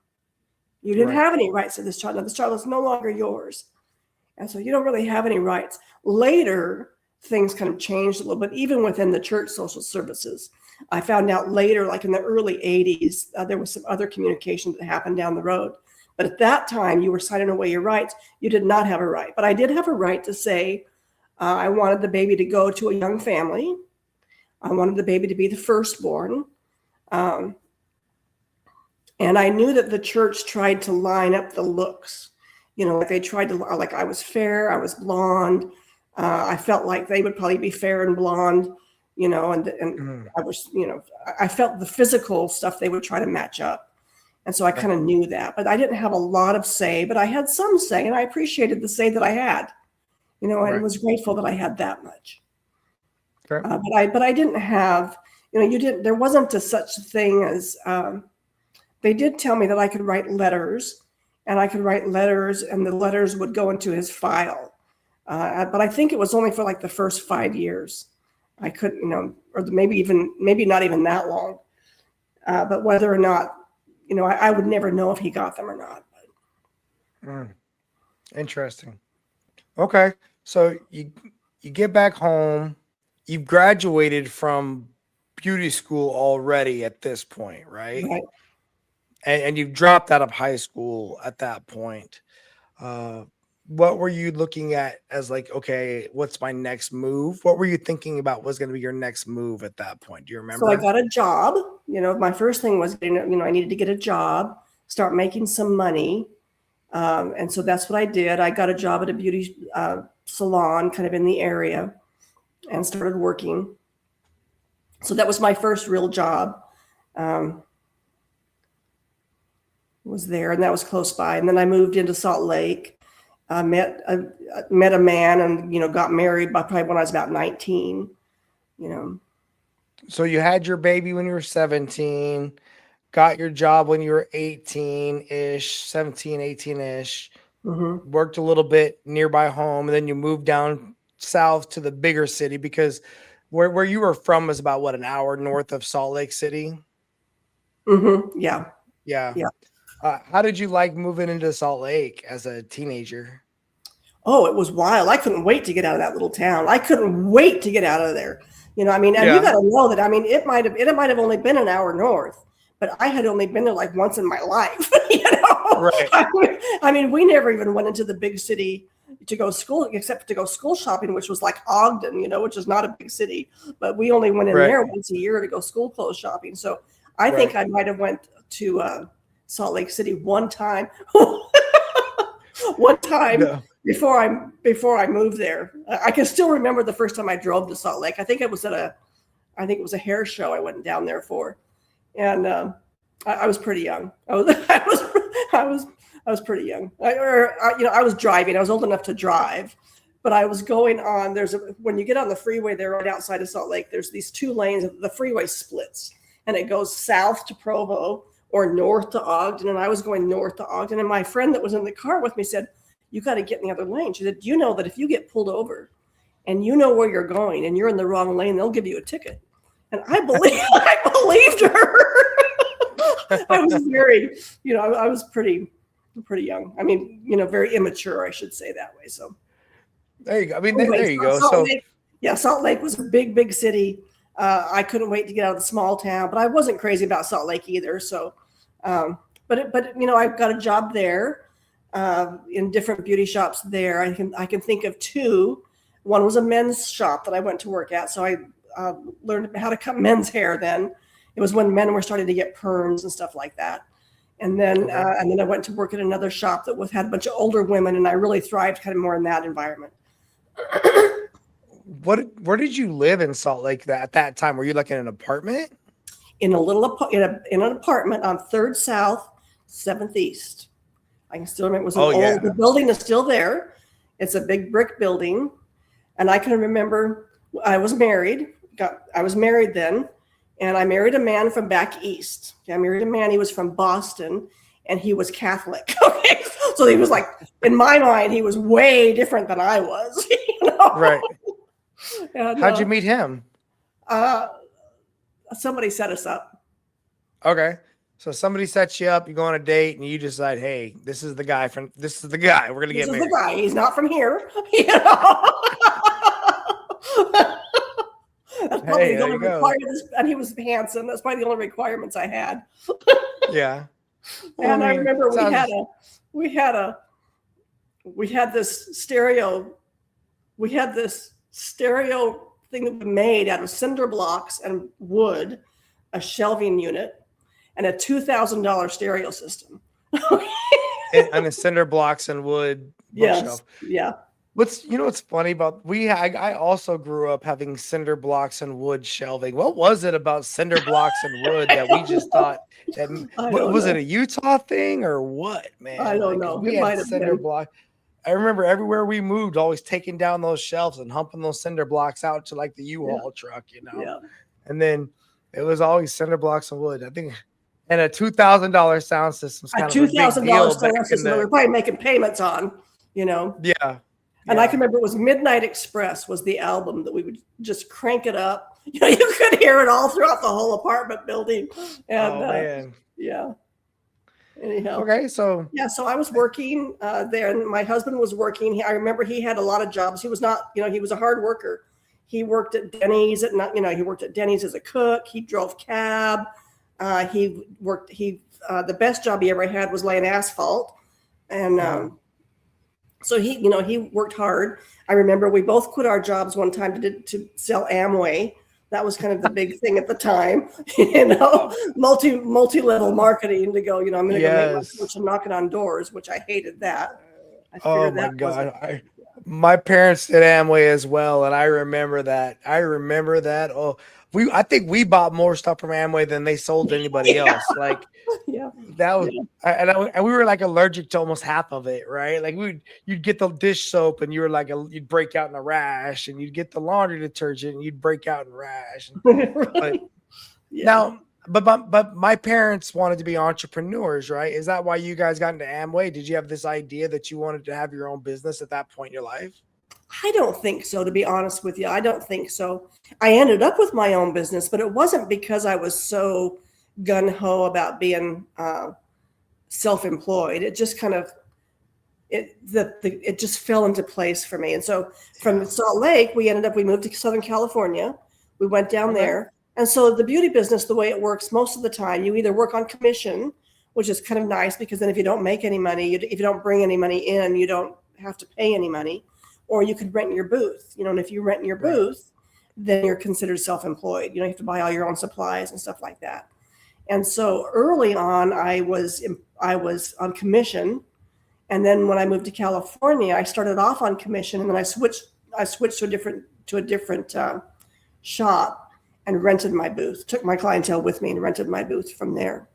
You didn't have any rights to this child. Now, this child is no longer yours. And so you don't really have any rights. Later, things kind of changed a little bit, even within the church social services. I found out later, like in the early 80s, there was some other communication that happened down the road. But at that time, you were signing away your rights. You did not have a right. But I did have a right to say, I wanted the baby to go to a young family. I wanted the baby to be the firstborn. And I knew that the church tried to line up the looks. Like they tried to, like I was fair, I was blonde. I felt like they would probably be fair and blonde, and I was, I felt the physical stuff they would try to match up. And so I kind of knew that, but I didn't have a lot of say, but I had some say, and I appreciated the say that I had, I was grateful that I had that much. Okay. But I didn't have, there wasn't such a thing as, they did tell me that I could write letters, and the letters would go into his file. But I think it was only for like the first 5 years. I couldn't, or maybe not even that long. But whether or not, I would never know if he got them or not. Interesting. Okay. So you get back home, you've graduated from beauty school already at this point, right? Right. And you've dropped out of high school at that point. What were you looking at as like, okay, what's my next move? What were you thinking about was going to be your next move at that point? Do you remember? So I got a job. My first thing was, I needed to get a job, start making some money. And so that's what I did. I got a job at a beauty salon kind of in the area and started working. So that was my first real job. Was there, and that was close by. And then I moved into Salt Lake. Met a man and, got married by probably when I was about 19, So you had your baby when you were 17, got your job when you were 18-ish, 17, 18-ish, worked a little bit nearby home, and then you moved down south to the bigger city because where you were from was about, what, an hour north of Salt Lake City? Yeah. Yeah. How did you like moving into Salt Lake as a teenager? Oh, it was wild. I couldn't wait to get out of that little town. I couldn't wait to get out of there. And you got to know that, it might have only been an hour north, but I had only been there like once in my life, Right. We never even went into the big city to go school, except to go school shopping, which was like Ogden, which is not a big city, but we only went in there once a year to go school clothes shopping. So I think I might have went to Salt Lake City one time, before I moved there. I can still remember the first time I drove to Salt Lake. I think it was a hair show I went down there for, and I was pretty young. I was pretty young. I was driving. I was old enough to drive, but I was going on. When you get on the freeway there right outside of Salt Lake, there's these two lanes. The freeway splits, and it goes south to Provo or north to Ogden, and I was going north to Ogden. And my friend that was in the car with me said, "You got to get in the other lane." She said, "Do you know that if you get pulled over and you know where you're going and you're in the wrong lane, they'll give you a ticket?" And I believed her. I was very, I was pretty young. Very immature, I should say that way. So there you go. Anyway, there you go. Salt Lake was a big, big city. I couldn't wait to get out of the small town, but I wasn't crazy about Salt Lake either. So, I got a job there. In different beauty shops there. I can think of two. One was a men's shop that I went to work at. So I learned how to cut men's hair then. It was when men were starting to get perms and stuff like that. And then I went to work at another shop that had a bunch of older women, and I really thrived kind of more in that environment. Where did you live in Salt Lake at that time? Were you like in an apartment? In an apartment on 3rd South, 7th East. I can still remember. It was the building is still there. It's a big brick building. And I can remember I was married. I was married then. And I married a man from back east. I married a man. He was from Boston, and he was Catholic. Okay. So he was like, in my mind, he was way different than I was. Right. And, how'd you meet him? Somebody set us up. Okay. So somebody sets you up, you go on a date, and you decide, hey, this is the guy. We're gonna get married. This is the guy. He's not from here. That's probably the only requirements, and he was handsome. That's probably the only requirements I had. Yeah. Well, and I remember we had this stereo thing that we made out of cinder blocks and wood, a shelving unit, and a $2,000 stereo system. on the cinder blocks and wood Yes. bookshelf. Yeah. What's funny about I also grew up having cinder blocks and wood shelving. What was it about cinder blocks and wood I that we don't just know. thought that I what don't was it, know. a Utah thing or what, I man? don't Like, because know. we It had might have cinder been. block. I remember everywhere we moved, always taking down those shelves and humping those cinder blocks out to like the Yeah. U-Haul truck, Yeah. and then it was always cinder blocks and wood. I think, and a $2,000 sound system's A kind of a big $2,000 deal back solar in system that the we're probably making payments on, you know. yeah, And I can yeah. remember it was Midnight Express was the album that we would just crank it up. You know, you could hear it all throughout the whole apartment building. And Oh man. yeah, anyhow. Okay, so Yeah, so I was working there, and my husband was working. I remember he had a lot of jobs. He was not, you know, he was a hard worker. He worked at Denny's at not, you know, he worked at Denny's as a cook. He drove cab. The best job he ever had was laying asphalt, and so he, you know, he worked hard. I remember we both quit our jobs one time to sell Amway. That was kind of the big thing at the time, you know, multi-level marketing to go, you know, I'm going to go make my yes. fortune knocking on doors, which I hated that. I Oh figured my that wasn't. God. My parents did Amway as well, and I remember that. I remember that. Oh, I think we bought more stuff from Amway than they sold to anybody Yeah, else. Like yeah, that was, yeah. and we were like allergic to almost half of it, right? Like you'd get the dish soap, and you were like you'd break out in a rash, and you'd get the laundry detergent, and you'd break out in a rash. But Right. Yeah. now, but my parents wanted to be entrepreneurs, right? Is that why you guys got into Amway? Did you have this idea that you wanted to have your own business at that point in your life? I don't think so, to be honest with you. I don't think so. I ended up with my own business, but it wasn't because I was so gun ho about being self-employed. It just kind of it just fell into place for me. And so from Salt Lake, we moved to Southern California. We went down Okay. there. And so the beauty business, the way it works most of the time, you either work on commission, which is kind of nice because then if you don't make any money, if you don't bring any money in, you don't have to pay any money, or you could rent your booth, you know, and if you rent your Right. booth, then you're considered self-employed. You know, you have to buy all your own supplies and stuff like that. And so early on, I was on commission. And then when I moved to California, I started off on commission, and then I switched to a different shop and rented my booth. Took my clientele with me and rented my booth from there.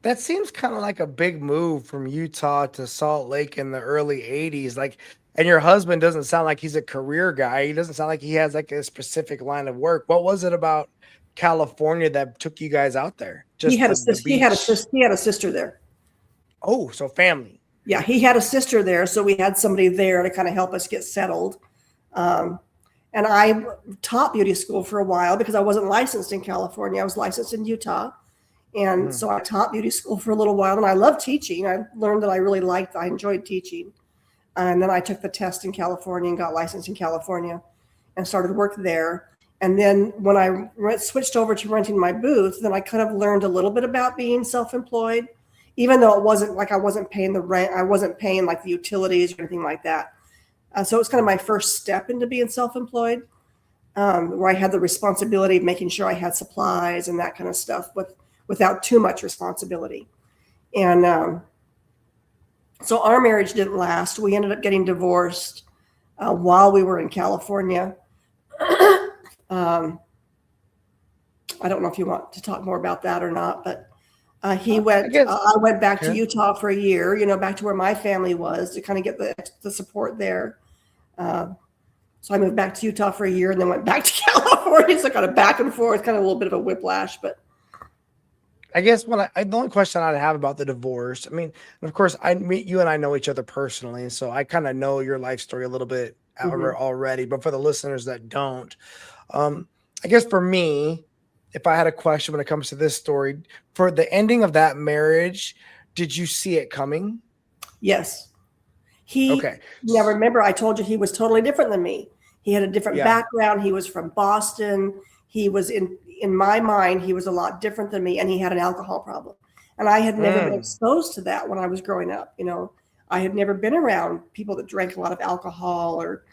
That seems kind of like a big move from Utah to Salt Lake in the early 80s. Like, and your husband doesn't sound like he's a career guy. He doesn't sound like he has like a specific line of work. What was it about California that took you guys out there? He Just had a the sister. He had a beach. sister. He had a sister there. Oh, so family. Yeah, he had a sister there, so we had somebody there to kind of help us get settled. And I taught beauty school for a while because I wasn't licensed in California. I was licensed in Utah. And so I taught beauty school for a little while, and I loved teaching. I learned that I enjoyed teaching. And then I took the test in California and got licensed in California and started work there. And then when I switched over to renting my booth, then I kind of learned a little bit about being self-employed, even though it wasn't like I wasn't paying the rent. I wasn't paying like the utilities or anything like that. So it was kind of my first step into being self-employed, where I had the responsibility of making sure I had supplies and that kind of stuff without too much responsibility. And so our marriage didn't last. We ended up getting divorced while we were in California. I don't know if you want to talk more about that or not, but I went back to Utah for a year, you know, back to where my family was to kind of get the support there. So I moved back to Utah for a year and then went back to California. So kind of back and forth, kind of a little bit of a whiplash, but. I guess the only question I'd have about the divorce, I mean, of course, you and I know each other personally, and so I kind of know your life story a little bit already. But for the listeners that don't, I guess for me, if I had a question when it comes to this story, for the ending of that marriage, did you see it coming? Yes. Okay. Now remember, I told you he was totally different than me. He had a different background. He was from Boston. He was in my mind, he was a lot different than me, and he had an alcohol problem. And I had never been exposed to that when I was growing up. You know, I had never been around people that drank a lot of alcohol or,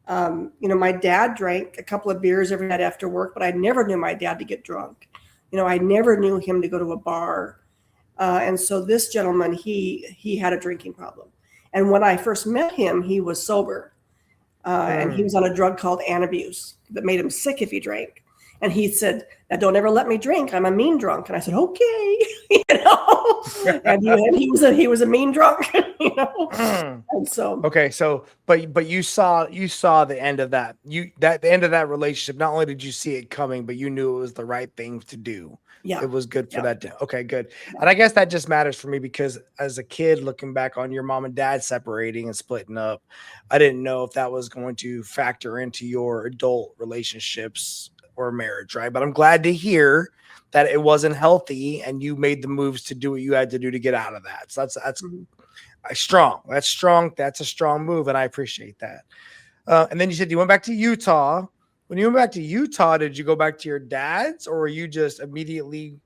you know, my dad drank a couple of beers every night after work, but I never knew my dad to get drunk. You know, I never knew him to go to a bar. And so this gentleman, he had a drinking problem. And when I first met him, he was sober. And he was on a drug called Antabuse that made him sick if he drank. And he said, "Now don't ever let me drink. I'm a mean drunk." And I said, "Okay," And he was a mean drunk, And so okay, so but you saw the end of that. The end of that relationship. Not only did you see it coming, but you knew it was the right thing to do. yeah, It was good for that. Okay, good. Yeah. And I guess that just matters for me because as a kid, looking back on your mom and dad separating and splitting up, I didn't know if that was going to factor into your adult relationships or marriage, right? But I'm glad to hear that it wasn't healthy and you made the moves to do what you had to do to get out of that. So that's strong. That's strong. That's a strong move, and I appreciate that. And then you said you went back to Utah. When you went back to Utah, did you go back to your dad's, or were you just immediately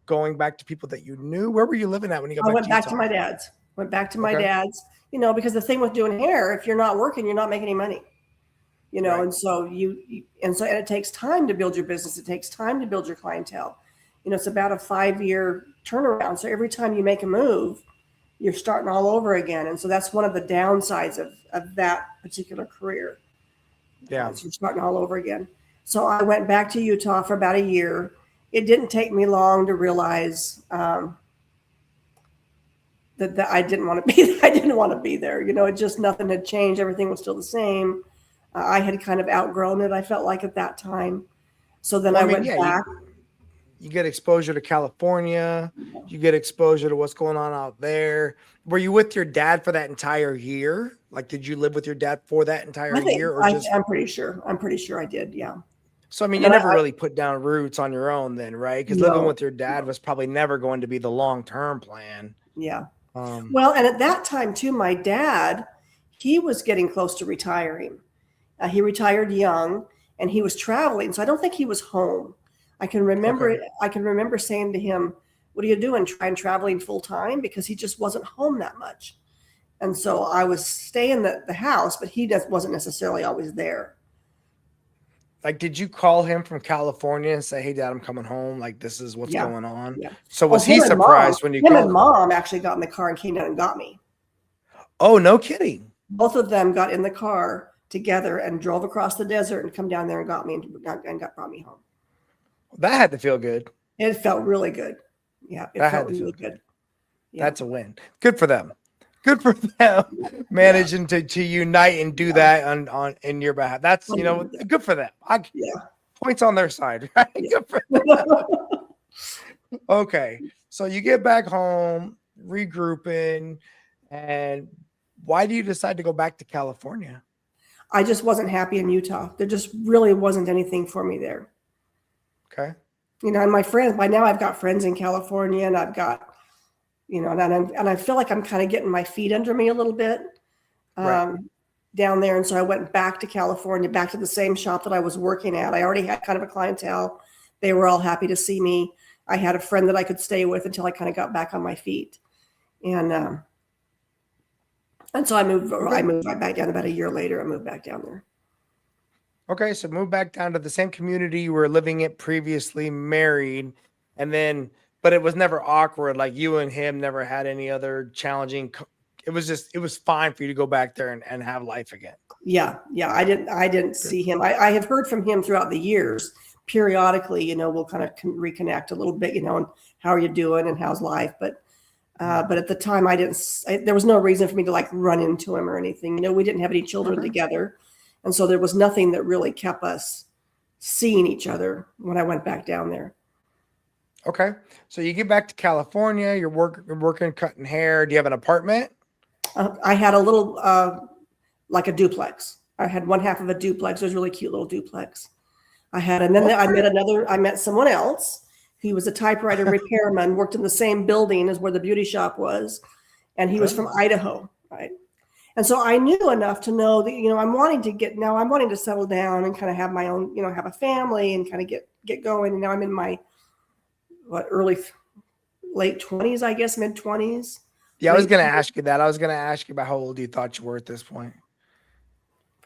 going back to people that you knew? Where were you living at when you got back to Utah? I went back to my dad's. Went back to my dad's. Because the thing with doing hair, if you're not working, you're not making any money. Right. And so and it takes time to build your business. It takes time to build your clientele. It's about a 5-year turnaround. So every time you make a move, you're starting all over again. And so that's one of the downsides of that particular career. Yeah. So you're starting all over again. So I went back to Utah for about a year. It didn't take me long to realize that I didn't want to be. I didn't want to be there. It just nothing had changed. Everything was still the same. I had kind of outgrown it. I felt like at that time. So then I went back. You get exposure to California. You get exposure to what's going on out there. Were you with your dad for that entire year? Like, did you live with your dad for that entire year? Or I'm pretty sure. I'm pretty sure I did. Yeah. So, I mean, you never really put down roots on your own then, right? Because living with your dad was probably never going to be the long-term plan. Yeah. Well, and at that time too, my dad, he was getting close to retiring. He retired young and he was traveling. So I don't think he was home. I can remember it. I can remember saying to him, "What are you doing? Trying traveling full time?" Because he just wasn't home that much. And so I was staying at the house, but he wasn't necessarily always there. Like, did you call him from California and say, "Hey, Dad, I'm coming home. Like, this is what's going on"? Yeah. So was he surprised when you called him? Him and Mom actually got in the car and came down and got me. Oh, no kidding. Both of them got in the car together and drove across the desert and come down there and got me and brought me home. That had to feel good. It felt really good. Yeah, it felt really good. Yeah. That's a win. Good for them. Good for them managing to unite and do that on in your behalf. That's good for them. Points on their side, right? Yeah. Good for them. Okay, so you get back home, regrouping, and why do you decide to go back to California? I just wasn't happy in Utah. There just really wasn't anything for me there. Okay. And my friends, by now I've got friends in California and I've got, and I feel like I'm kind of getting my feet under me a little bit down there. And so I went back to California, back to the same shop that I was working at. I already had kind of a clientele. They were all happy to see me. I had a friend that I could stay with until I kind of got back on my feet. And so I moved right back down. About a year later, I moved back down there. Okay, so move back down to the same community you were living in previously, married, and then, but it was never awkward. Like you and him never had any other challenging. It was fine for you to go back there and have life again. Yeah. I didn't see him. I have heard from him throughout the years. Periodically, we'll kind of reconnect a little bit, and how are you doing and how's life? But at the time there was no reason for me to like run into him or anything. We didn't have any children together. And so there was nothing that really kept us seeing each other when I went back down there. Okay. So you get back to California, you're working, cutting hair. Do you have an apartment? I had a little, like a duplex. I had one half of a duplex. It was a really cute little duplex. And then I met someone else. He was a typewriter repairman, worked in the same building as where the beauty shop was. And he was from Idaho, right? And so I knew enough to know that, I'm wanting to settle down and kind of have my own, have a family and kind of get going. And now I'm in my, late 20s, I guess, mid 20s. Yeah, I was going to ask you that. I was going to ask you about how old you thought you were at this point.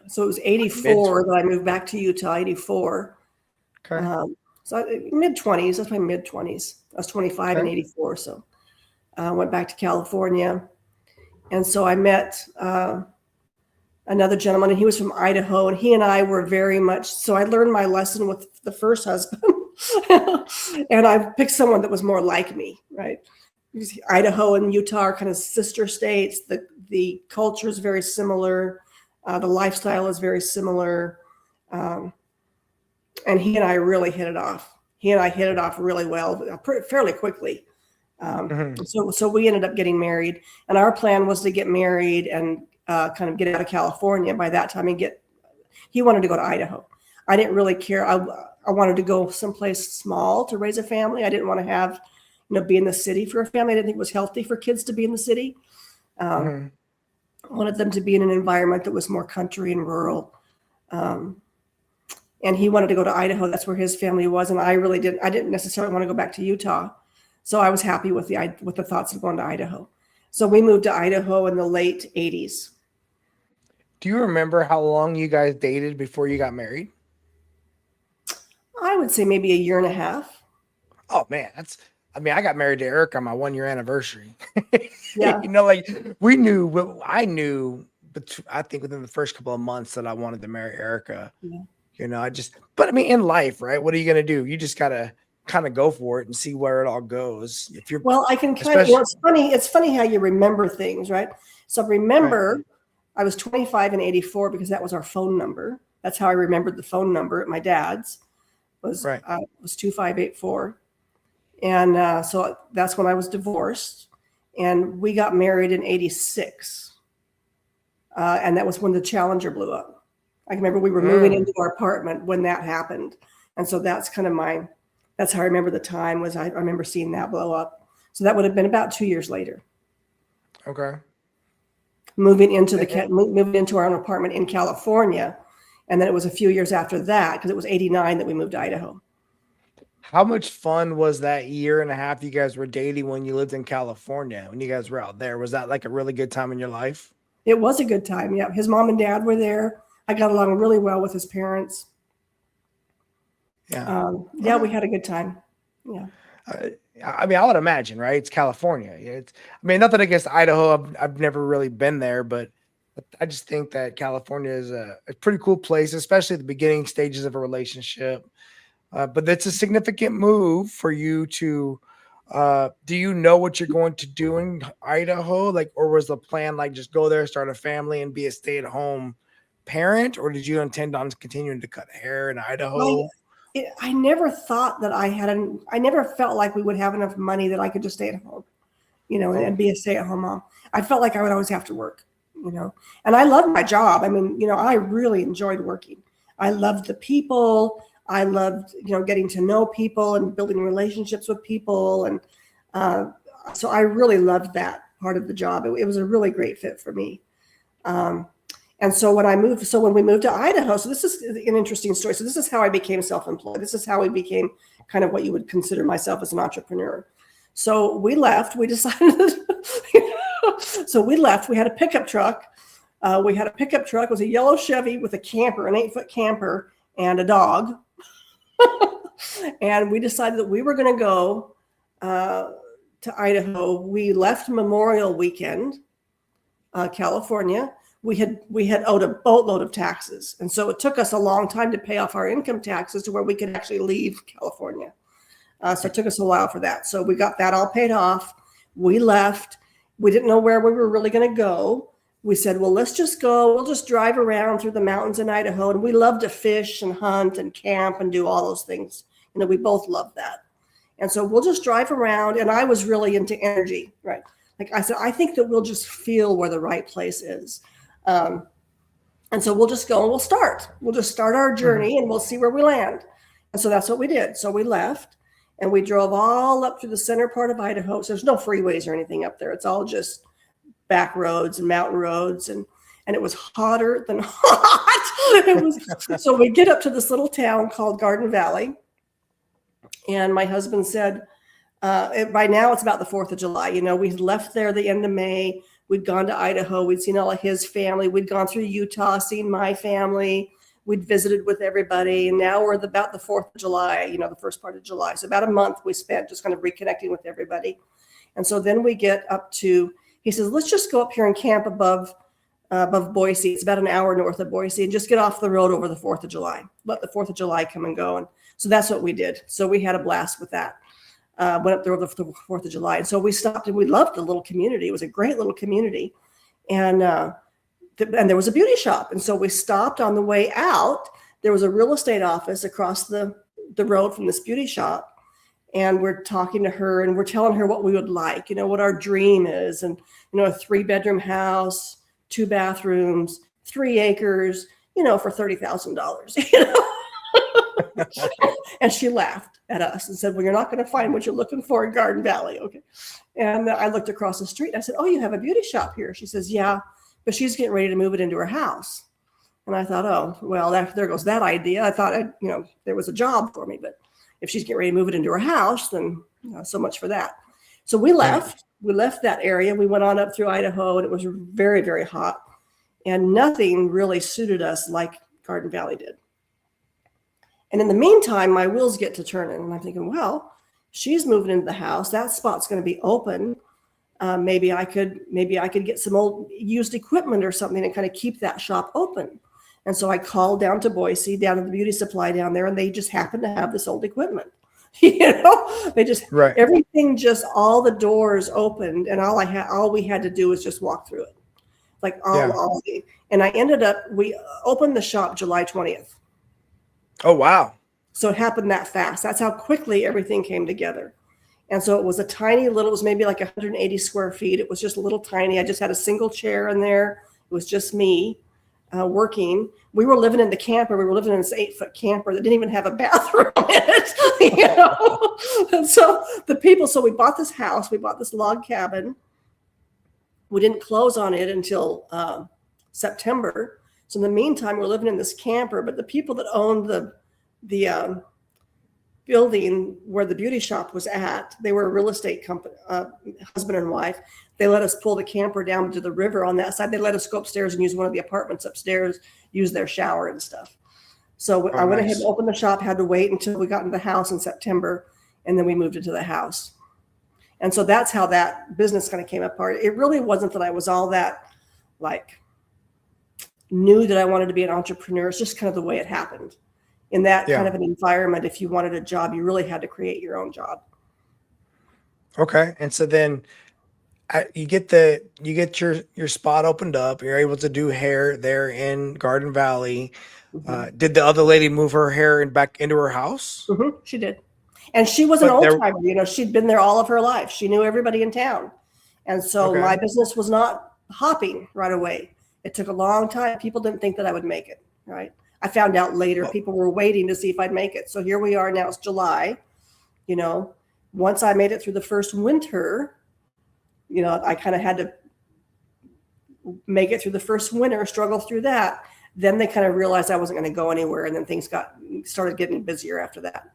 So it was 84 that I moved back to Utah, 84. Okay. So mid 20s, that's my mid 20s. I was 25 in 84. So went back to California. And so I met another gentleman, and he was from Idaho, and he and I were very much, so I learned my lesson with the first husband. And I picked someone that was more like me, right? Because Idaho and Utah are kind of sister states. The culture is very similar. The lifestyle is very similar. And he and I really hit it off. He and I hit it off really well, fairly quickly. So we ended up getting married, and our plan was to get married and kind of get out of California by that time he wanted to go to Idaho. I didn't really care. I wanted to go someplace small to raise a family. I didn't want to have, be in the city for a family. I didn't think it was healthy for kids to be in the city. I wanted them to be in an environment that was more country and rural. And he wanted to go to Idaho. That's where his family was. And I didn't necessarily want to go back to Utah. So I was happy with the thoughts of going to Idaho. So we moved to Idaho in the late 80s. Do you remember how long you guys dated before you got married? I would say maybe a year and a half. Oh man, I got married to Erica on my 1-year anniversary. Yeah. I knew, but I think within the first couple of months that I wanted to marry Erica. Yeah. But in life, right? What are you going to do? You just got to kind of go for it and see where it all goes. I can kind of, it's funny how you remember things, right? So remember, right. I was 25 in 84 because that was our phone number. That's how I remembered the phone number at my dad's was 2584. And so that's when I was divorced, and we got married in 86. And that was when the Challenger blew up. I remember we were moving into our apartment when that happened. And so that's kind of that's how I remember the time was I remember seeing that blow up. So that would have been about 2 years later. Okay. Moving into our own apartment in California. And then it was a few years after that, because it was 89 that we moved to Idaho. How much fun was that year and a half you guys were dating when you lived in California, when you guys were out there? Was that like a really good time in your life? It was a good time. Yeah. His mom and dad were there. I got along really well with his parents. Yeah. We had a good time. Yeah. I would imagine, right? It's California. Nothing against Idaho. I've never really been there, but I just think that California is a pretty cool place, especially at the beginning stages of a relationship. But it's a significant move for you to, do you know what you're going to do in Idaho? Or was the plan just go there, start a family and be a stay-at-home parent? Or did you intend on continuing to cut hair in Idaho? I never thought that I never felt like we would have enough money that I could just stay at home, and be a stay-at-home mom. I felt like I would always have to work, and I loved my job. I really enjoyed working. I loved the people. I loved, getting to know people and building relationships with people. And so I really loved that part of the job. It was a really great fit for me. And so when we moved to Idaho, so this is an interesting story. So this is how I became self-employed. This is how I became kind of what you would consider myself as an entrepreneur. So we left, we decided, so we left, we had a pickup truck. It was a yellow Chevy with a camper, an 8-foot camper and a dog. And we decided that we were going to go to Idaho. We left Memorial Weekend, California. We had owed a boatload of taxes. And so it took us a long time to pay off our income taxes to where we could actually leave California. So it took us a while for that. So we got that all paid off. We left. We didn't know where we were really going to go. We said, well, let's just go. We'll just drive around through the mountains in Idaho. And we love to fish and hunt and camp and do all those things. We both love that. And so we'll just drive around. And I was really into energy, right? Like I said, I think that we'll just feel where the right place is. And so we'll just go and we'll start. We'll just start our journey and we'll see where we land. And so that's what we did. So we left and we drove all up through the center part of Idaho. So there's no freeways or anything up there. It's all just back roads and mountain roads. And it was hotter than hot. So we get up to this little town called Garden Valley. And my husband said, by now it's about the 4th of July. We left there the end of May. We'd gone to Idaho. We'd seen all of his family. We'd gone through Utah, seen my family. We'd visited with everybody. And now we're about the 4th of July, the first part of July. So about a month we spent just kind of reconnecting with everybody. And so then we get up to, he says, let's just go up here and camp above Boise. It's about an hour north of Boise, and just get off the road over the 4th of July. Let the 4th of July come and go. And so that's what we did. So we had a blast with that. Went up there over the 4th of July. And so we stopped, and we loved the little community. It was a great little community. And there was a beauty shop. And so we stopped on the way out. There was a real estate office across the road from this beauty shop. And we're talking to her, and we're telling her what we would like, what our dream is. And, a 3-bedroom house, 2 bathrooms, 3 acres, for $30,000, And she laughed at us and said, well, you're not going to find what you're looking for in Garden Valley. Okay. And I looked across the street. And I said, oh, you have a beauty shop here. She says, yeah, but she's getting ready to move it into her house. And I thought, oh, well, there goes that idea. I thought, there was a job for me, but if she's getting ready to move it into her house, then so much for that. So we left. We left that area. We went on up through Idaho, and it was very, very hot. And nothing really suited us like Garden Valley did. And in the meantime, my wheels get to turning. And I'm thinking, well, she's moving into the house. That spot's going to be open. Maybe I could get some old used equipment or something and kind of keep that shop open. And so I called down to Boise, down to the beauty supply down there, and they just happened to have this old equipment. They just, right. Everything, just all the doors opened, and all we had to do was just walk through it. Like and I ended up, we opened the shop July 20th. Oh, wow. So it happened that fast. That's how quickly everything came together. And so it was a tiny little, it was maybe like 180 square feet. It was just a little tiny. I just had a single chair in there. It was just me working. We were living in the camper. We were living in this 8-foot camper that didn't even have a bathroom in it. And so we bought this house. We bought this log cabin. We didn't close on it until September. So in the meantime, we're living in this camper, but the people that owned the building where the beauty shop was at, they were a real estate company, husband and wife. They let us pull the camper down to the river on that side. They let us go upstairs and use one of the apartments upstairs, use their shower and stuff. So I went ahead and opened the shop, had to wait until we got into the house in September, and then we moved into the house. And so that's how that business kind of came apart. It really wasn't that I was all that knew that I wanted to be an entrepreneur. It's just kind of the way it happened. In that kind of an environment, if you wanted a job, you really had to create your own job. Okay. And so then you get your spot opened up. You're able to do hair there in Garden Valley. Mm-hmm. Did the other lady move her hair back into her house? Mm-hmm. She did. And she was an old timer. She'd been there all of her life. She knew everybody in town. And so my business was not hopping right away. It took a long time. People didn't think that I would make it, right? I found out later. People were waiting to see if I'd make it. So here we are now. It's July. Once I made it through the first winter, I kind of had to make it through the first winter, struggle through that. Then they kind of realized I wasn't going to go anywhere. And then things started getting busier after that.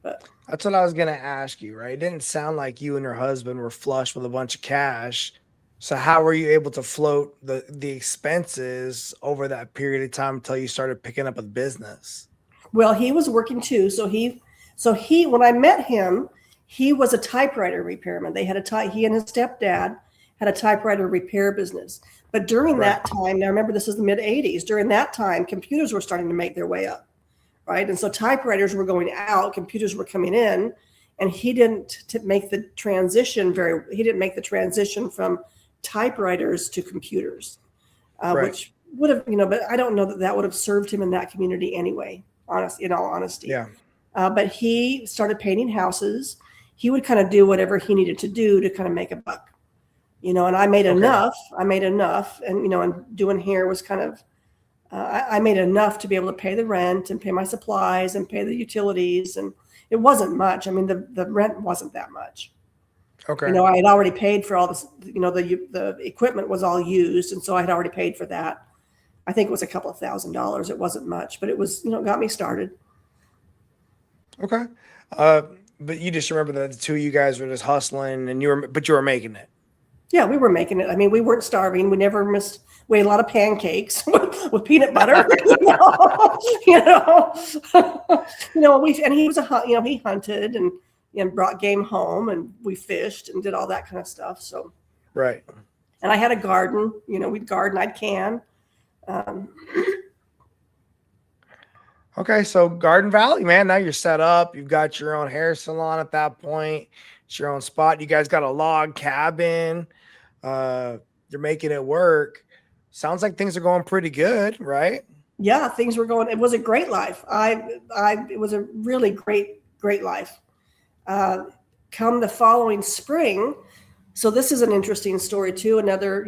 But that's what I was going to ask you, right? It didn't sound like you and your husband were flush with a bunch of cash. So how were you able to float the expenses over that period of time until you started picking up a business? Well, he was working too. So he when I met him, he was a typewriter repairman. He and his stepdad had a typewriter repair business. But during that time, now remember this is the mid 80s. During that time, computers were starting to make their way up, right? And so typewriters were going out, computers were coming in, and he didn't make the transition from typewriters to computers, which would have, but I don't know that would have served him in that community anyway, in all honesty. Yeah. But he started painting houses. He would kind of do whatever he needed to do to kind of make a buck, and I made enough. And, and doing hair was kind of, I made enough to be able to pay the rent and pay my supplies and pay the utilities. And it wasn't much. I mean, the rent wasn't that much. Okay. I had already paid for all this, the equipment was all used. And so I had already paid for that. I think it was a couple of $1,000s. It wasn't much, but it was, got me started. Okay. But you just remember that the two of you guys were just hustling and you were making it. Yeah, we were making it. I mean, we weren't starving. We never missed. We had a lot of pancakes with peanut butter. And he was he hunted, and and brought game home, and we fished and did all that kind of stuff. So, Right. and I had a garden, we'd garden, I'd can. Okay, so Garden Valley, man, now you're set up. You've got your own hair salon at that point. It's your own spot. You guys got a log cabin. You're making it work. Sounds like things are going pretty good, right? Yeah, things were going. It was a great life. It was a really great life. Come the following spring. So this is an interesting story too. Another,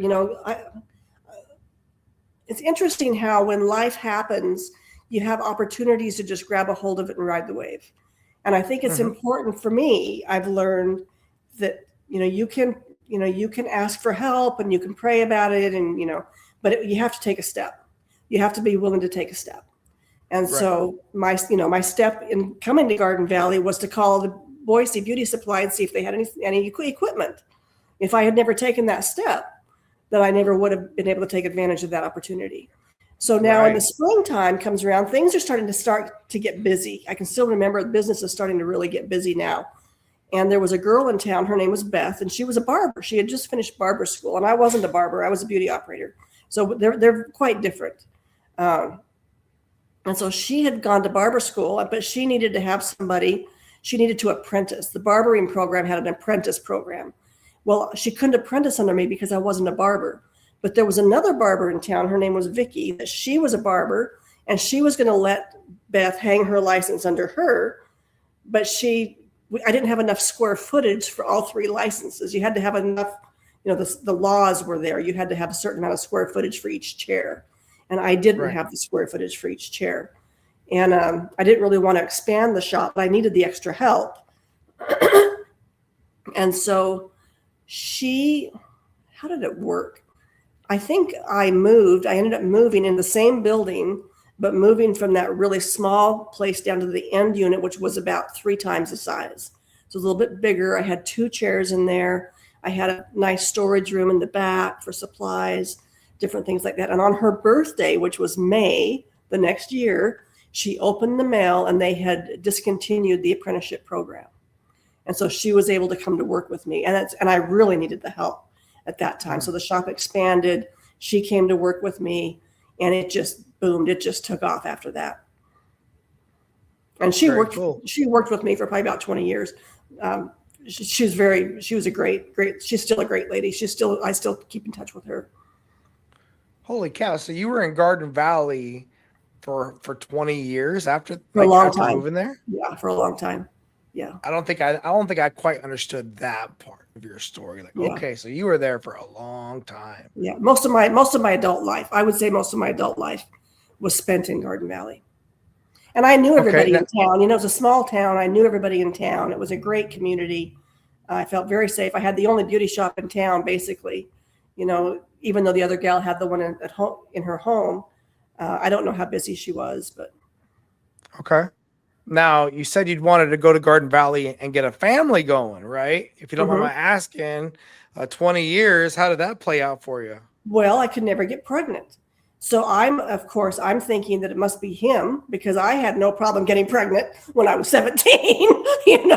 it's interesting how when life happens, you have opportunities to just grab a hold of it and ride the wave. And I think it's important for me. I've learned that, you can ask for help and you can pray about it, and, but you have to take a step. You have to be willing to take a step. And so my step in coming to Garden Valley was to call the Boise Beauty Supply and see if they had any equipment. If I had never taken that step, then I never would have been able to take advantage of that opportunity. So now in the springtime comes around, things are starting to get busy. I can still remember the business is starting to really get busy now. And there was a girl in town, her name was Beth, and she was a barber. She had just finished barber school, and I wasn't a barber, I was a beauty operator. So they're quite different. And so she had gone to barber school, but she needed to have somebody, she needed to apprentice. The barbering program had an apprentice program. Well, she couldn't apprentice under me because I wasn't a barber. But there was another barber in town. Her name was Vicky. That she was a barber, and she was going to let Beth hang her license under her. But I didn't have enough square footage for all 3 licenses. You had to have enough, the laws were there. You had to have a certain amount of square footage for each chair. And I didn't have the square footage for each chair. And I didn't really want to expand the shop, but I needed the extra help. And so how did it work? I think I ended up moving in the same building, but moving from that really small place down to the end unit, which was about 3 times the size. So a little bit bigger. I had 2 chairs in there. I had a nice storage room in the back for supplies, different things like that. And on her birthday, which was May the next year, she opened the mail and they had discontinued the apprenticeship program. And so she was able to come to work with me. And I really needed the help at that time. So the shop expanded. She came to work with me, and it just boomed. It just took off after that. And she worked with me for probably about 20 years. She was a great, she's still a great lady. I still keep in touch with her. Holy cow. So you were in Garden Valley for 20 years after moving there? Yeah, for a long time. Yeah. I don't think I quite understood that part of your story. Okay, so you were there for a long time. Yeah. Most of my adult life, I would say most of my adult life was spent in Garden Valley. And I knew everybody in town. It was a small town. I knew everybody in town. It was a great community. I felt very safe. I had the only beauty shop in town, basically, even though the other gal had the one at home in her home. I don't know how busy she was, but. Okay. Now, you said you'd wanted to go to Garden Valley and get a family going, right? If you don't mind my asking, 20 years, how did that play out for you? Well, I could never get pregnant. So I'm thinking that it must be him, because I had no problem getting pregnant when I was 17,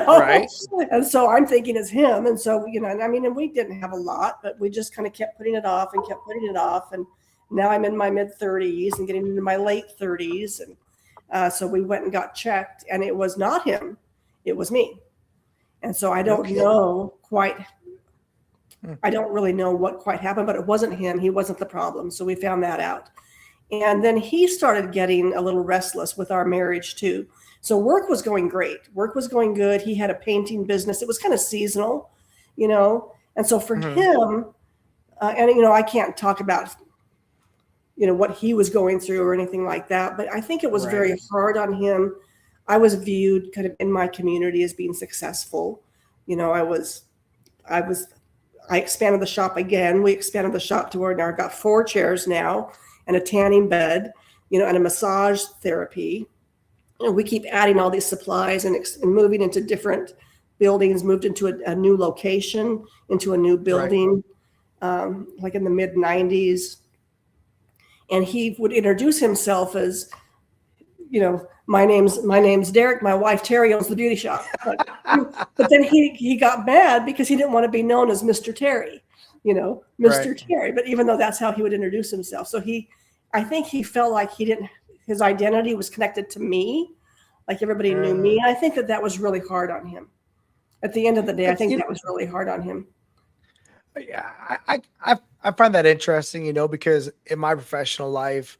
Right. And so I'm thinking it's him. And so, and we didn't have a lot, but we just kind of kept putting it off and kept putting it off. And now I'm in my mid 30s and getting into my late 30s. And so we went and got checked, and it was not him. It was me. And so I don't know quite. I don't really know what quite happened, but it wasn't him. He wasn't the problem. So we found that out. And then he started getting a little restless with our marriage too. So work was going great. Work was going good. He had a painting business. It was kind of seasonal, And so for him, I can't talk about what he was going through or anything like that. But I think it was very hard on him. I was viewed kind of in my community as being successful. I expanded the shop again. We expanded the shop to where now I've got 4 chairs now and a tanning bed, and a massage therapy. We keep adding all these supplies and moving into different buildings, moved into a new location, into a new building, like in the mid 90s. And he would introduce himself as, my name's Derek. My wife Terry owns the beauty shop. But then he got mad because he didn't want to be known as Mr. Terry, Mr. Right. Terry. But even though that's how he would introduce himself, so I think he felt like his identity was connected to me, like everybody knew me. And I think that was really hard on him. At the end of the day, I think that was really hard on him. Yeah, I find that interesting, because in my professional life,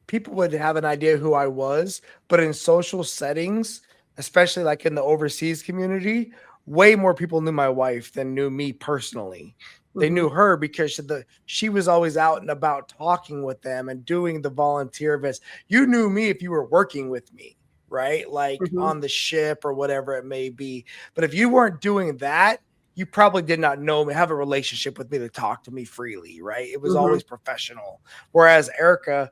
people would have an idea who I was, but in social settings, especially like in the overseas community, way more people knew my wife than knew me personally. They knew her because she was always out and about talking with them and doing the volunteer events. You knew me if you were working with me, right? Like on the ship or whatever it may be. But if you weren't doing that, you probably did not know me, have a relationship with me to talk to me freely, right? It was always professional. Whereas Erica,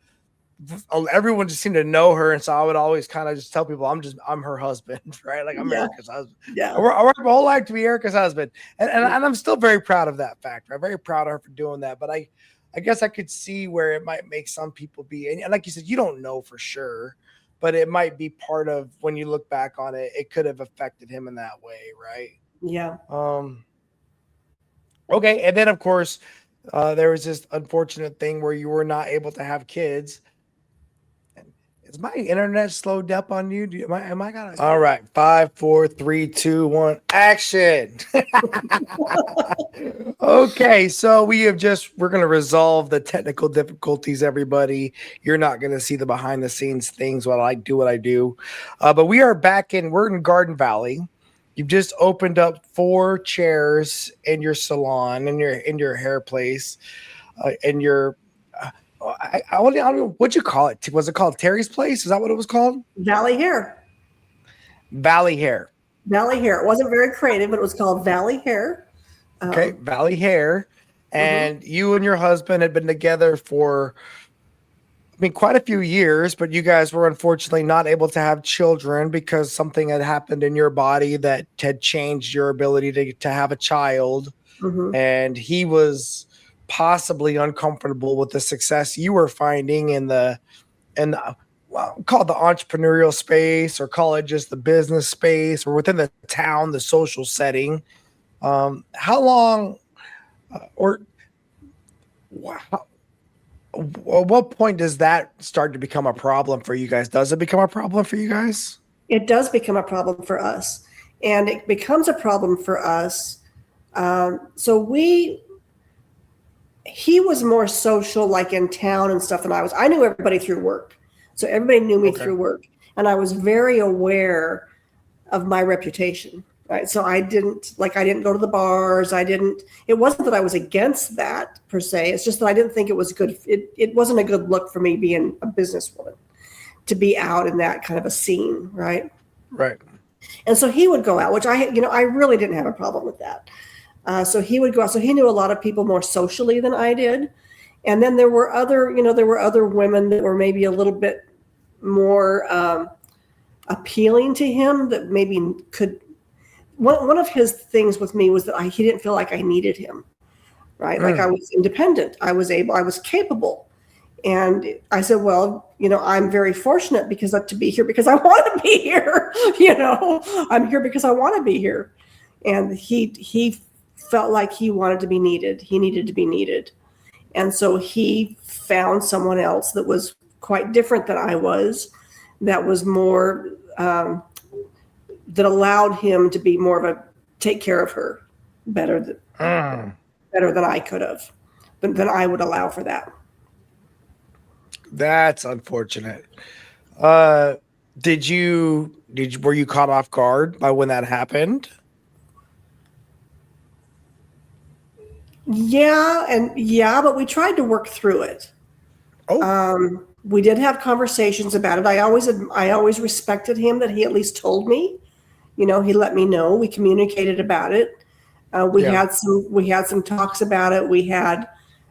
everyone just seemed to know her, and so I would always kind of just tell people I'm her husband, right? Like I'm Erica's husband. Yeah, I worked my whole life to be Erica's husband, and I'm still very proud of that fact. I'm very proud of her for doing that. But I guess I could see where it might make some people be, and like you said, you don't know for sure, but it might be part of when you look back on it, it could have affected him in that way, right? Yeah. Okay, and then of course, there was this unfortunate thing where you were not able to have kids. Is my internet slowed up on you? Am I gonna? All right, 5, 4, 3, 2, 1, action. Okay, so we're going to resolve the technical difficulties, everybody. You're not going to see the behind the scenes things while I do what I do. But we're in Garden Valley. You've just opened up 4 chairs in your salon, in your hair place, in your I don't know what'd you call it. Was it called Terry's Place? Is that what it was called? Valley Hair. Valley Hair. Valley Hair. It wasn't very creative, but it was called Valley Hair. Okay, Valley Hair. And you and your husband had been together for, quite a few years, but you guys were unfortunately not able to have children because something had happened in your body that had changed your ability to have a child. And he was possibly uncomfortable with the success you were finding in the call it the entrepreneurial space, or call it just the business space, or within the town, the social setting. How long or at what point does that start to become a problem for you guys? Does it become a problem for you guys? It does become a problem for us, and it becomes a problem for us. He was more social, like in town and stuff, than I was. I knew everybody through work. So everybody knew me through work. And I was very aware of my reputation, right? So I didn't go to the bars. It wasn't that I was against that per se. It's just that I didn't think it was good. It wasn't a good look for me being a businesswoman to be out in that kind of a scene, right? Right. And so he would go out, which I really didn't have a problem with that. So he would go out. So he knew a lot of people more socially than I did. And then there were other women that were maybe a little bit more appealing to him, that maybe could. One of his things with me was that he didn't feel like I needed him, right? Like I was independent. I was capable. And I said, well, I'm very fortunate to be here because I want to be here. I'm here because I want to be here. And he felt like he wanted to be needed. He needed to be needed. And so he found someone else that was quite different than I was, that was more, that allowed him to be more of a take care of her better than I could have, than I would allow for that. That's unfortunate. Were you caught off guard by when that happened? Yeah, but we tried to work through it. We did have conversations about it. I always respected him that he at least told me. He let me know. We communicated about it. We had some talks about it. We had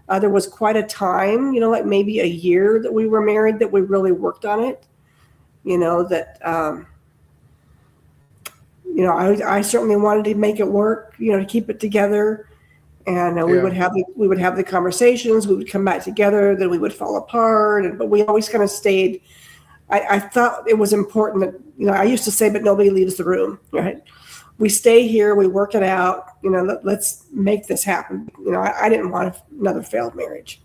there was quite a time, like maybe a year that we were married, that we really worked on it. I certainly wanted to make it work, to keep it together. And we would have the conversations. We would come back together. Then we would fall apart. But we always kind of stayed I thought it was important that, I used to say, but nobody leaves the room, right? We stay here, we work it out, let's make this happen. I didn't want another failed marriage,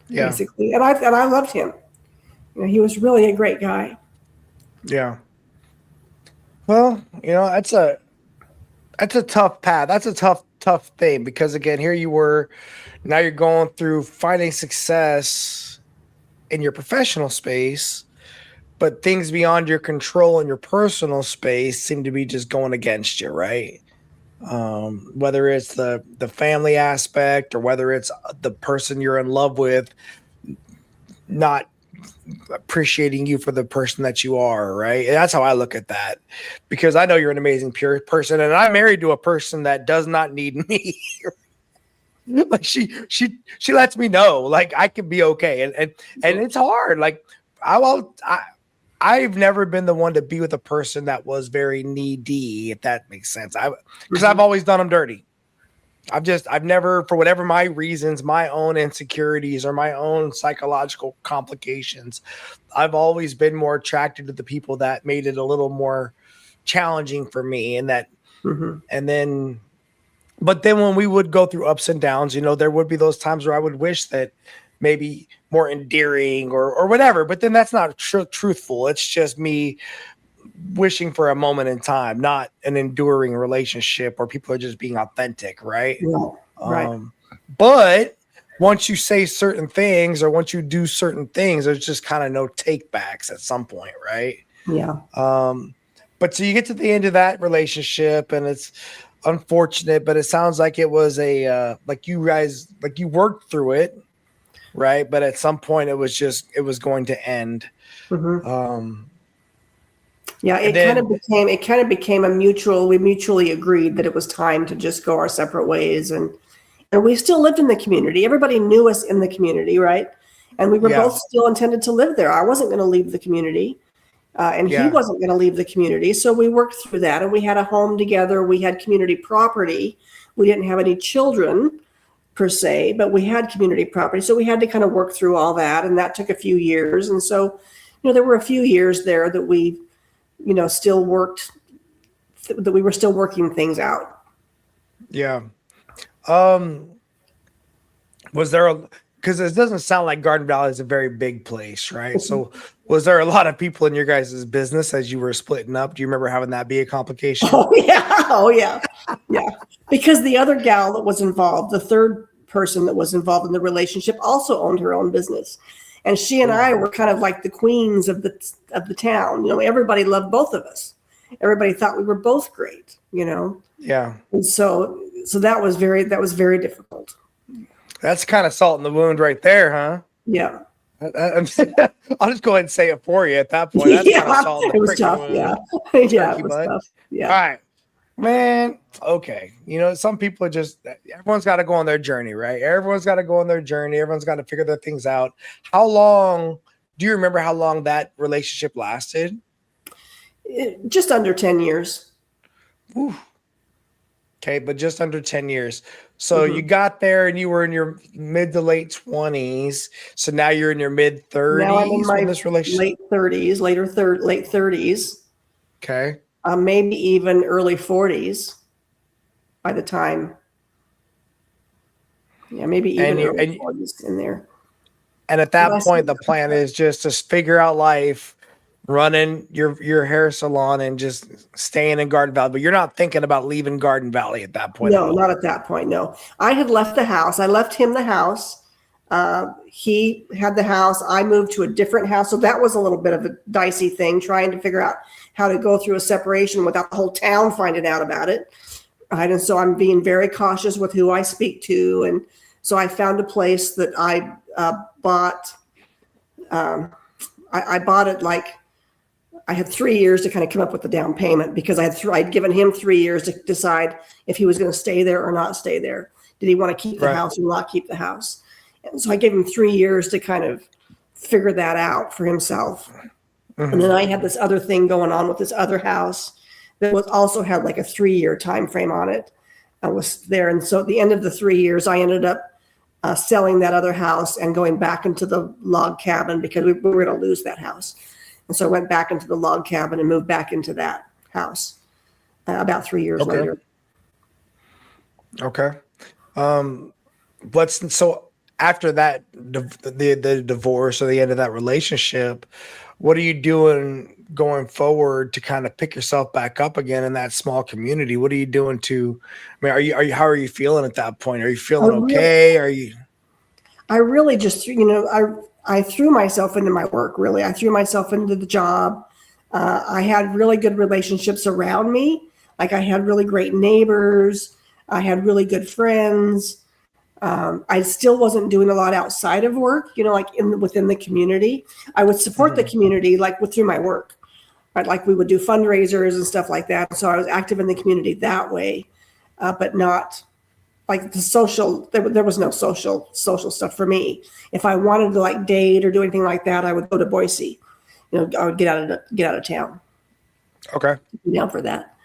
basically. And I loved him. He was really a great guy. Yeah. Well, that's a tough path. That's a tough thing, because again, here you were, now you're going through finding success in your professional space, but things beyond your control in your personal space seem to be just going against you, right? Whether it's the family aspect, or whether it's the person you're in love with not appreciating you for the person that you are, right? And that's how I look at that, because I know you're an amazing, pure person, and I'm married to a person that does not need me. Like she lets me know, like, I can be okay, and it's hard. Like I've never been the one to be with a person that was very needy, if that makes sense. Because I've always done them dirty. I've never, for whatever my reasons, my own insecurities or my own psychological complications, I've always been more attracted to the people that made it a little more challenging for me. And that, and then, but then when we would go through ups and downs, there would be those times where I would wish that maybe more endearing or whatever, but then that's not truthful. It's just me wishing for a moment in time, not an enduring relationship where people are just being authentic, right? Yeah, right. But once you say certain things, or once you do certain things, there's just kind of no take backs at some point, right? Yeah. But so you get to the end of that relationship, and it's unfortunate, but it sounds like it was like you worked through it, right? But at some point it was going to end. Yeah, it kind of became we mutually agreed that it was time to just go our separate ways, and we still lived in the community. Everybody knew us in the community, right? And we were both still intended to live there. I wasn't going to leave the community, and he wasn't going to leave the community. So we worked through that, and we had a home together. We had community property. We didn't have any children per se, but we had community property. So we had to kind of work through all that, and that took a few years. And so, there were a few years there that we still worked, that we were still working things out. Yeah. Was there because it doesn't sound like Garden Valley is a very big place, right? So was there a lot of people in your guys' business as you were splitting up? Do you remember having that be a complication? Oh yeah. Yeah. Because the other gal that was involved, the third person that was involved in the relationship, also owned her own business. And she and I were kind of like the queens of the town. Everybody loved both of us. Everybody thought we were both great, Yeah. And so that was very difficult. That's kind of salt in the wound right there, huh? Yeah. I'll just go ahead and say it for you at that point. That's kind of salt in the it was tough. wound. Yeah. Yeah. It was tough. Yeah. All right. Man, okay. Some people are everyone's got to go on their journey, right? Everyone's got to go on their journey. Everyone's got to figure their things out. Do you remember how long that relationship lasted? Just under 10 years. Ooh. Okay, but just under 10 years. So you got there and you were in your mid to late 20s. So now you're in your mid 30s. Now I'm in my this relationship? late 30s. Okay. Maybe even early 40s by the time. Yeah, maybe even early 40s in there. And at that point, the plan is just to figure out life, running your hair salon, and just staying in Garden Valley. But you're not thinking about leaving Garden Valley at that point. No, not at that point. No, I had left the house. I left him the house. He had the house. I moved to a different house. So that was a little bit of a dicey thing, trying to figure out how to go through a separation without the whole town finding out about it. Right. And so I'm being very cautious with who I speak to. And so I found a place that I bought. I bought it like I had 3 years to kind of come up with the down payment, because I'd given him 3 years to decide if he was going to stay there or not stay there. Did he want to keep the house or not keep the house? And so I gave him 3 years to kind of figure that out for himself. And then I had this other thing going on with this other house that also had like a 3-year time frame on it. I was there. And so at the end of the 3 years, I ended up selling that other house and going back into the log cabin, because we were going to lose that house. And so I went back into the log cabin and moved back into that house about 3 years later. Okay. So after that, the divorce or the end of that relationship, what are you doing going forward to kind of pick yourself back up again in that small community? What are you doing how are you feeling at that point? Are you feeling okay? I really just, I threw myself into my work, really. I threw myself into the job. I had really good relationships around me. Like, I had really great neighbors. I had really good friends. I still wasn't doing a lot outside of work, like within the community. I would support the community through my work, right? Like, we would do fundraisers and stuff like that. So I was active in the community that way, but not like the social. There was no social stuff for me. If I wanted to date or do anything like that, I would go to Boise. I would get out of town. Okay. Down for that.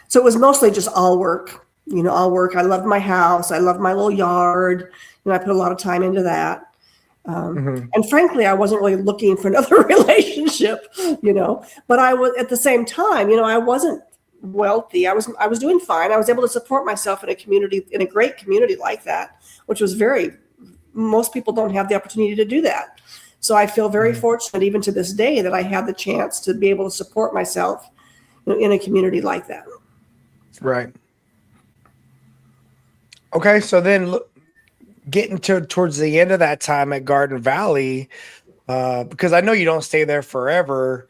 So it was mostly just all work. All work. I loved my house. I loved my little yard. I put a lot of time into that. And frankly, I wasn't really looking for another relationship, but I was at the same time, I wasn't wealthy. I was doing fine. I was able to support myself in a great community like that, which was most people don't have the opportunity to do that. So I feel very fortunate even to this day that I had the chance to be able to support myself in a community like that. Right. Okay, so then getting towards the end of that time at Garden Valley, because I know you don't stay there forever.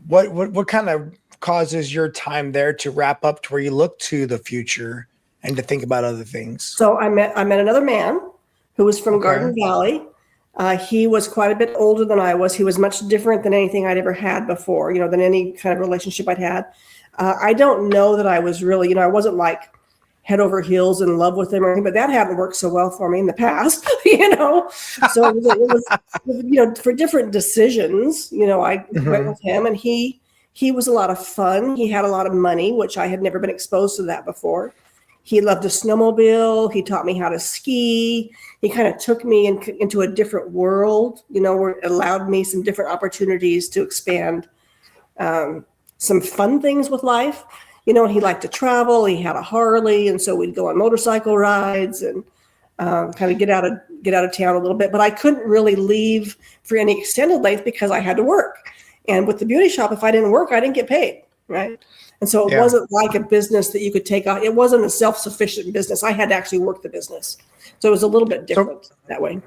What kind of causes your time there to wrap up to where you look to the future and to think about other things? So I met another man who was from Garden Valley. He was quite a bit older than I was. He was much different than anything I'd ever had before, than any kind of relationship I'd had. I don't know that I was really, I wasn't head over heels in love with him or anything, but that hadn't worked so well for me in the past, So it was, for different decisions, I went with him, and he was a lot of fun. He had a lot of money, which I had never been exposed to that before. He loved to snowmobile. He taught me how to ski. He kind of took me into a different world, where it allowed me some different opportunities to expand some fun things with life. He liked to travel. He had a Harley, and so we'd go on motorcycle rides and kind of get out of town a little bit. But I couldn't really leave for any extended length because I had to work. And with the beauty shop, if I didn't work, I didn't get paid, right? And so it wasn't like a business that you could take on. It wasn't a self-sufficient business. I had to actually work the business. So it was a little bit different that way.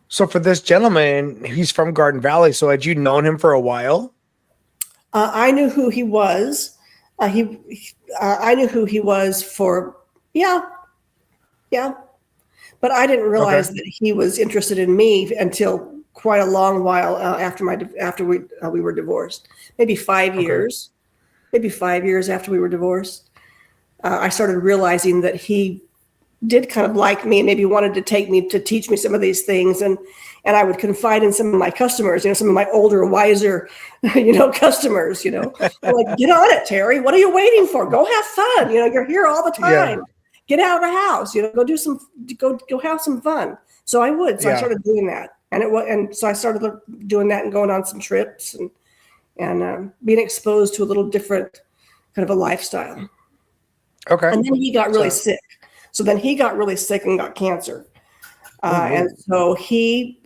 So for this gentleman, he's from Garden Valley. So had you known him for a while? I knew who he was. I knew who he was for, yeah. But I didn't realize that he was interested in me until quite a long while after we were divorced. Maybe 5 years. Maybe 5 years after we were divorced, I started realizing that he did kind of like me and maybe wanted to teach me some of these things. And I would confide in some of my customers, some of my older, wiser, customers, like, get on it, Terry. What are you waiting for? Go have fun. You're here all the time. Yeah. Get out of the house, go have some fun. So I would. So I started doing that. And so I started doing that and going on some trips and being exposed to a little different kind of a lifestyle. Okay. And then he got really sick. So then he got really sick and got cancer. And so he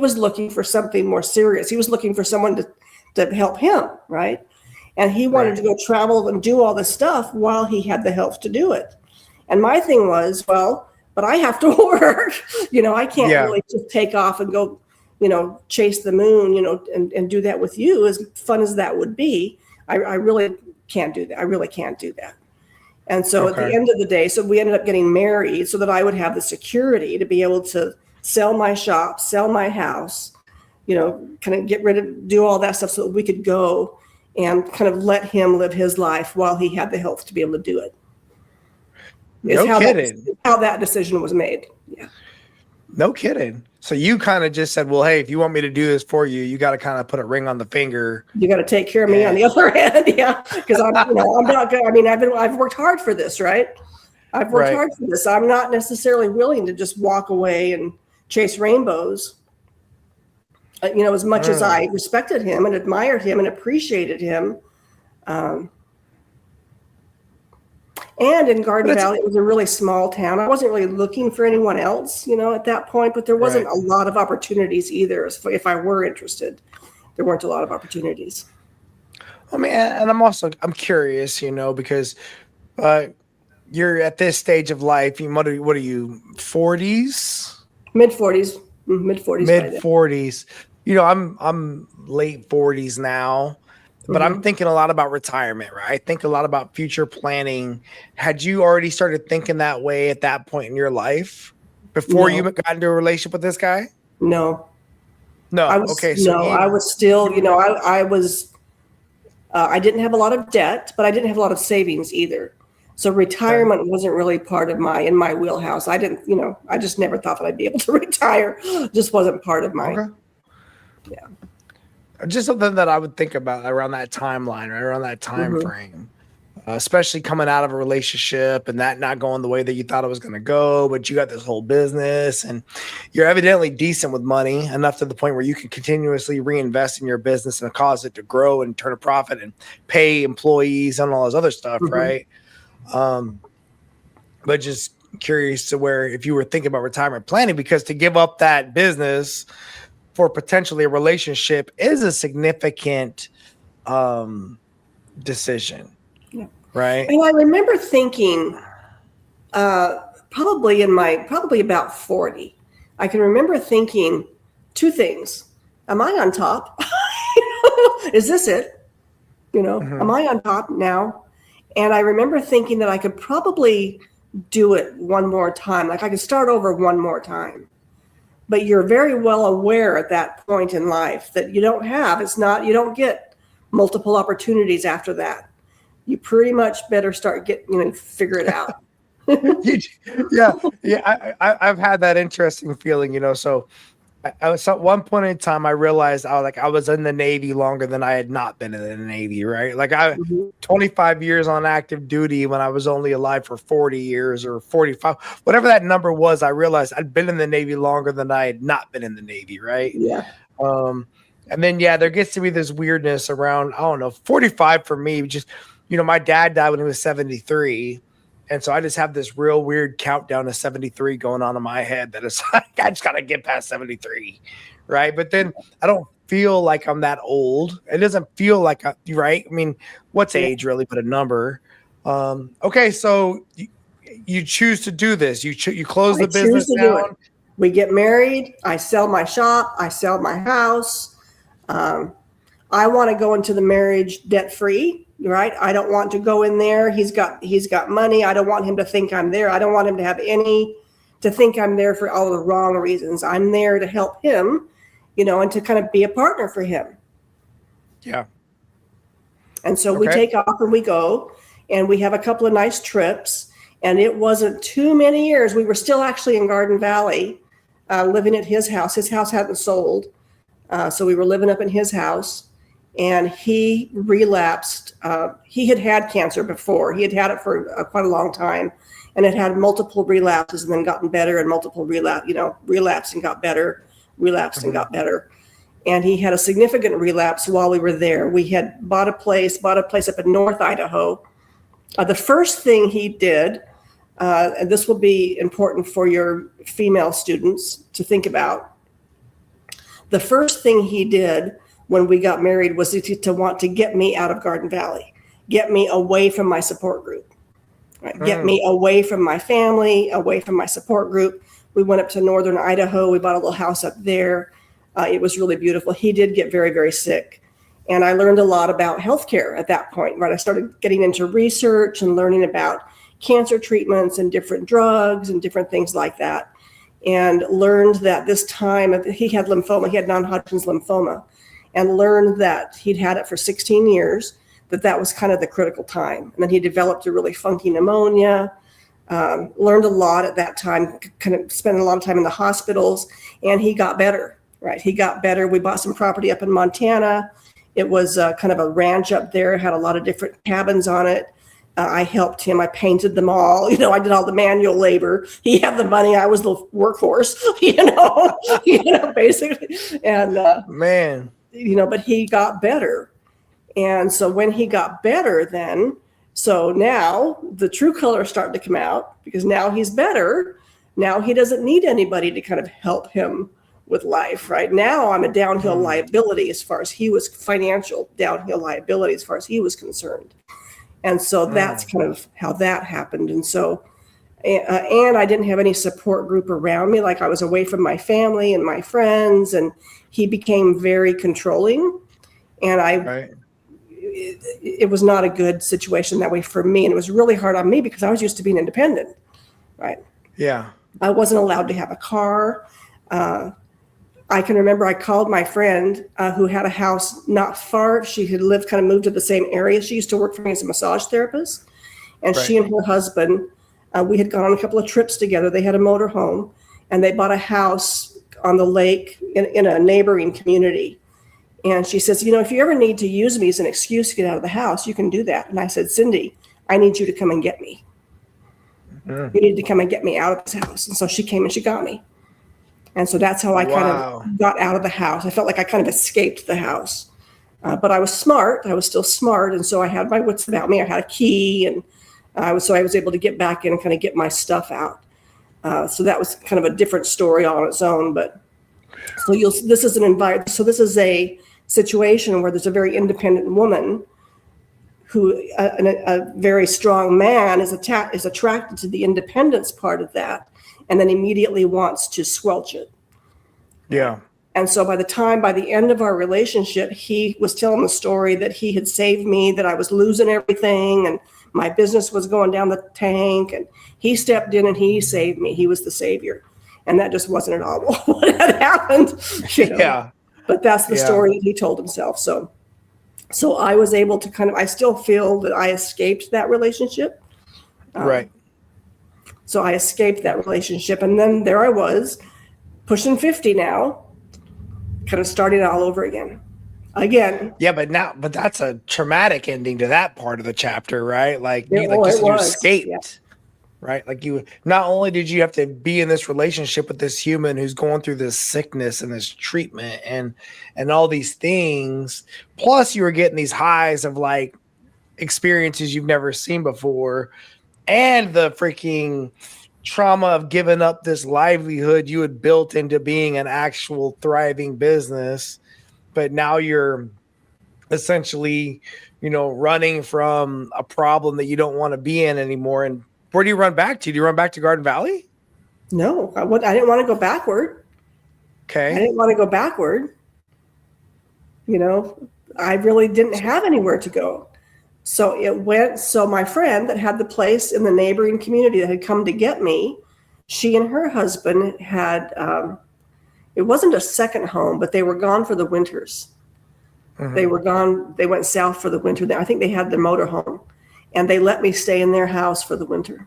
was looking for something more serious. He was looking for someone to help him, right? And he wanted to go travel and do all this stuff while he had the health to do it. And my thing was, but I have to work. I can't really just take off and go, chase the moon, and do that with you, as fun as that would be. I really can't do that. I really can't do that. And so at the end of the day, so we ended up getting married so that I would have the security to be able to sell my shop, sell my house, kind of do all that stuff so that we could go and kind of let him live his life while he had the health to be able to do it. No kidding. How that decision was made. Yeah. No kidding. So you kind of just said, well, hey, if you want me to do this for you, you got to kind of put a ring on the finger. You got to take care of me on the other end. Yeah. Because I'm not good. I mean, I've worked hard for this, right? I've worked hard for this. I'm not necessarily willing to just walk away and chase rainbows. As much as I respected him and admired him and appreciated him. And in Garden Valley, it was a really small town. I wasn't really looking for anyone else, at that point, but there wasn't a lot of opportunities either. If I were interested, there weren't a lot of opportunities. I mean, and I'm curious, because you're at this stage of life. What are you, 40s? Mid-40s. Mid-40s. I'm late 40s now. But I'm thinking a lot about retirement, right? I think a lot about future planning. Had you already started thinking that way at that point in your life before you got into a relationship with this guy? No. I was still, I didn't have a lot of debt, but I didn't have a lot of savings either. So retirement wasn't really part of in my wheelhouse. I didn't, I just never thought that I'd be able to retire. Just wasn't part of my, Just something that I would think about around that timeline, right around that time frame, especially coming out of a relationship and that not going the way that you thought it was going to go, but you got this whole business and you're evidently decent with money enough to the point where you can continuously reinvest in your business and cause it to grow and turn a profit and pay employees and all this other stuff, right? But just curious to where if you were thinking about retirement planning, because to give up that business for potentially a relationship is a significant decision, right? And I remember thinking, probably about 40, I can remember thinking two things. Am I on top? Is this it? Am I on top now? And I remember thinking that I could probably do it one more time. Like I could start over one more time. But you're very well aware at that point in life that you don't get multiple opportunities after that. You pretty much better start figure it out. I've had that interesting feeling, so I was at one point in time, I realized I was in the Navy longer than I had not been in the Navy, right? Like 25 years on active duty when I was only alive for 40 years or 45, whatever that number was, I realized I'd been in the Navy longer than I had not been in the Navy, right? Yeah. And then, there gets to be this weirdness around, 45 for me, just, my dad died when he was 73. And so I just have this real weird countdown to 73 going on in my head that is like, I just got to get past 73. Right. But then I don't feel like I'm that old. It doesn't feel like, right. I mean, what's age really but a number? Okay. So you choose to do this. You close the business down. We get married. I sell my shop. I sell my house. I want to go into the marriage debt free. Right. I don't want to go in there. He's got money. I don't want him to think I'm there. I don't want him to think I'm there for all the wrong reasons. I'm there to help him, and to kind of be a partner for him. Yeah. And so we take off and we go and we have a couple of nice trips, and it wasn't too many years. We were still actually in Garden Valley, living at his house. His house hadn't sold. So we were living up in his house. And he relapsed. He had cancer before. He had had it for quite a long time, and had multiple relapses, and then gotten better, and multiple relapsed and got better, relapsed and got better. And he had a significant relapse while we were there. We had bought a place up in North Idaho. The first thing he did, and this will be important for your female students to think about. The first thing he did when we got married was to want to get me out of Garden Valley, get me away from my support group, right? Get me away from my family, away from my support group. We went up to northern Idaho. We bought a little house up there. It was really beautiful. He did get very, very sick. And I learned a lot about healthcare at that point, right? I started getting into research and learning about cancer treatments and different drugs and different things like that. And learned that this time he had lymphoma, he had non-Hodgkin's lymphoma. And learned that he'd had it for 16 years, that was kind of the critical time. And then he developed a really funky pneumonia, learned a lot at that time, kind of spent a lot of time in the hospitals, and he got better, right? He got better. We bought some property up in Montana. It was kind of a ranch up there, had a lot of different cabins on it. I helped him. I painted them all. I did all the manual labor. He had the money. I was the workhorse, basically. And, Man. but he got better. And so when he got better, so now the true colors starting to come out, because now he's better. Now he doesn't need anybody to kind of help him with life. Right now, I'm a downhill liability as far as he was financial downhill liability as far as he was concerned. And so that's kind of how that happened. And so, and I didn't have any support group around me. Like, I was away from my family and my friends, and he became very controlling. And it was not a good situation that way for me. And it was really hard on me because I was used to being independent. Right. Yeah. I wasn't allowed to have a car. I can remember I called my friend who had a house not far. She had moved to the same area. She used to work for me as a massage therapist. And she and her husband, we had gone on a couple of trips together. They had a motor home, and they bought a house on the lake in a neighboring community. And she says, if you ever need to use me as an excuse to get out of the house, you can do that. And I said, Cindy, I need you to come and get me. You need to come and get me out of this house. And so she came and she got me. And so that's how I kind of got out of the house. I felt like I kind of escaped the house. But I was smart. I was still smart. And so I had my wits about me. I had a key. And I was able to get back in and kind of get my stuff out. So that was kind of a different story on its own. But so this is an environment. So this is a situation where there's a very independent woman who a very strong man is attracted to the independence part of that, and then immediately wants to squelch it. Yeah. And so by the end of our relationship, he was telling the story that he had saved me, that I was losing everything and my business was going down the tank, and he stepped in and he saved me. He was the savior. And that just wasn't at all what had happened. Yeah. But that's the story that he told himself. So I was able to I still feel that I escaped that relationship. Right. So I escaped that relationship. And then there I was, pushing 50 now, kind of starting all over again. Yeah, but that's a traumatic ending to that part of the chapter, right? Like, you escaped. Yeah. Right? Like, not only did you have to be in this relationship with this human who's going through this sickness and this treatment and all these things, plus you were getting these highs of like experiences you've never seen before, and the freaking trauma of giving up this livelihood you had built into being an actual thriving business. But now you're essentially, running from a problem that you don't want to be in anymore. And where do you run back to? Do you run back to Garden Valley? No, I didn't want to go backward. Okay. I didn't want to go backward. I really didn't have anywhere to go. So my friend that had the place in the neighboring community that had come to get me, she and her husband had, it wasn't a second home, but they were gone for the winters. Mm-hmm. They were gone. They went south for the winter. I think they had their motor home. And they let me stay in their house for the winter,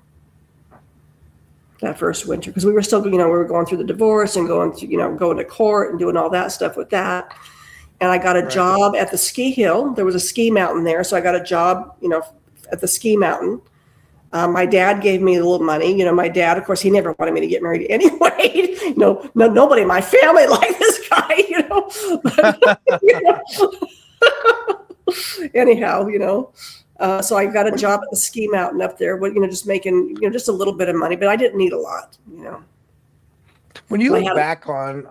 that first winter, because we were still, we were going through the divorce and going to court and doing all that stuff with that. And I got a job at the ski hill. There was a ski mountain there. So I got a job, at the ski mountain. My dad gave me a little money. My dad, of course, he never wanted me to get married anyway. Nobody in my family liked this guy, Anyhow, so I got a job at the ski mountain up there, just making, just a little bit of money, but I didn't need a lot, When you look back on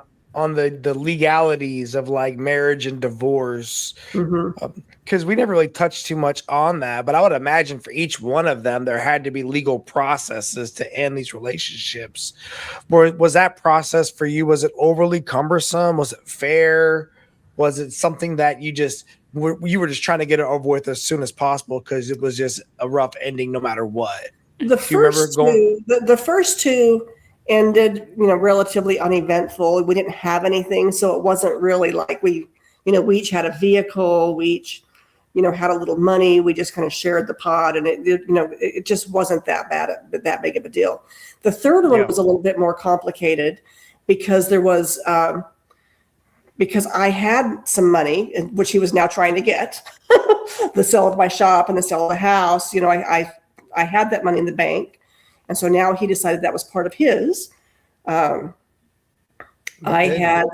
the legalities of like marriage and divorce, because we never really touched too much on that, but I would imagine for each one of them, there had to be legal processes to end these relationships. Was that process for you? Was it overly cumbersome? Was it fair? Was it something that you were just trying to get it over with as soon as possible because it was just a rough ending no matter what? The first two ended, relatively uneventful. We didn't have anything, so it wasn't really like we each had a vehicle, we each, had a little money. We just kind of shared the pot, and it just wasn't that big of a deal. The third one was a little bit more complicated because there was because I had some money, which he was now trying to get, the sale of my shop and the sale of the house. You know, I had that money in the bank. And so now he decided that was part of his. I had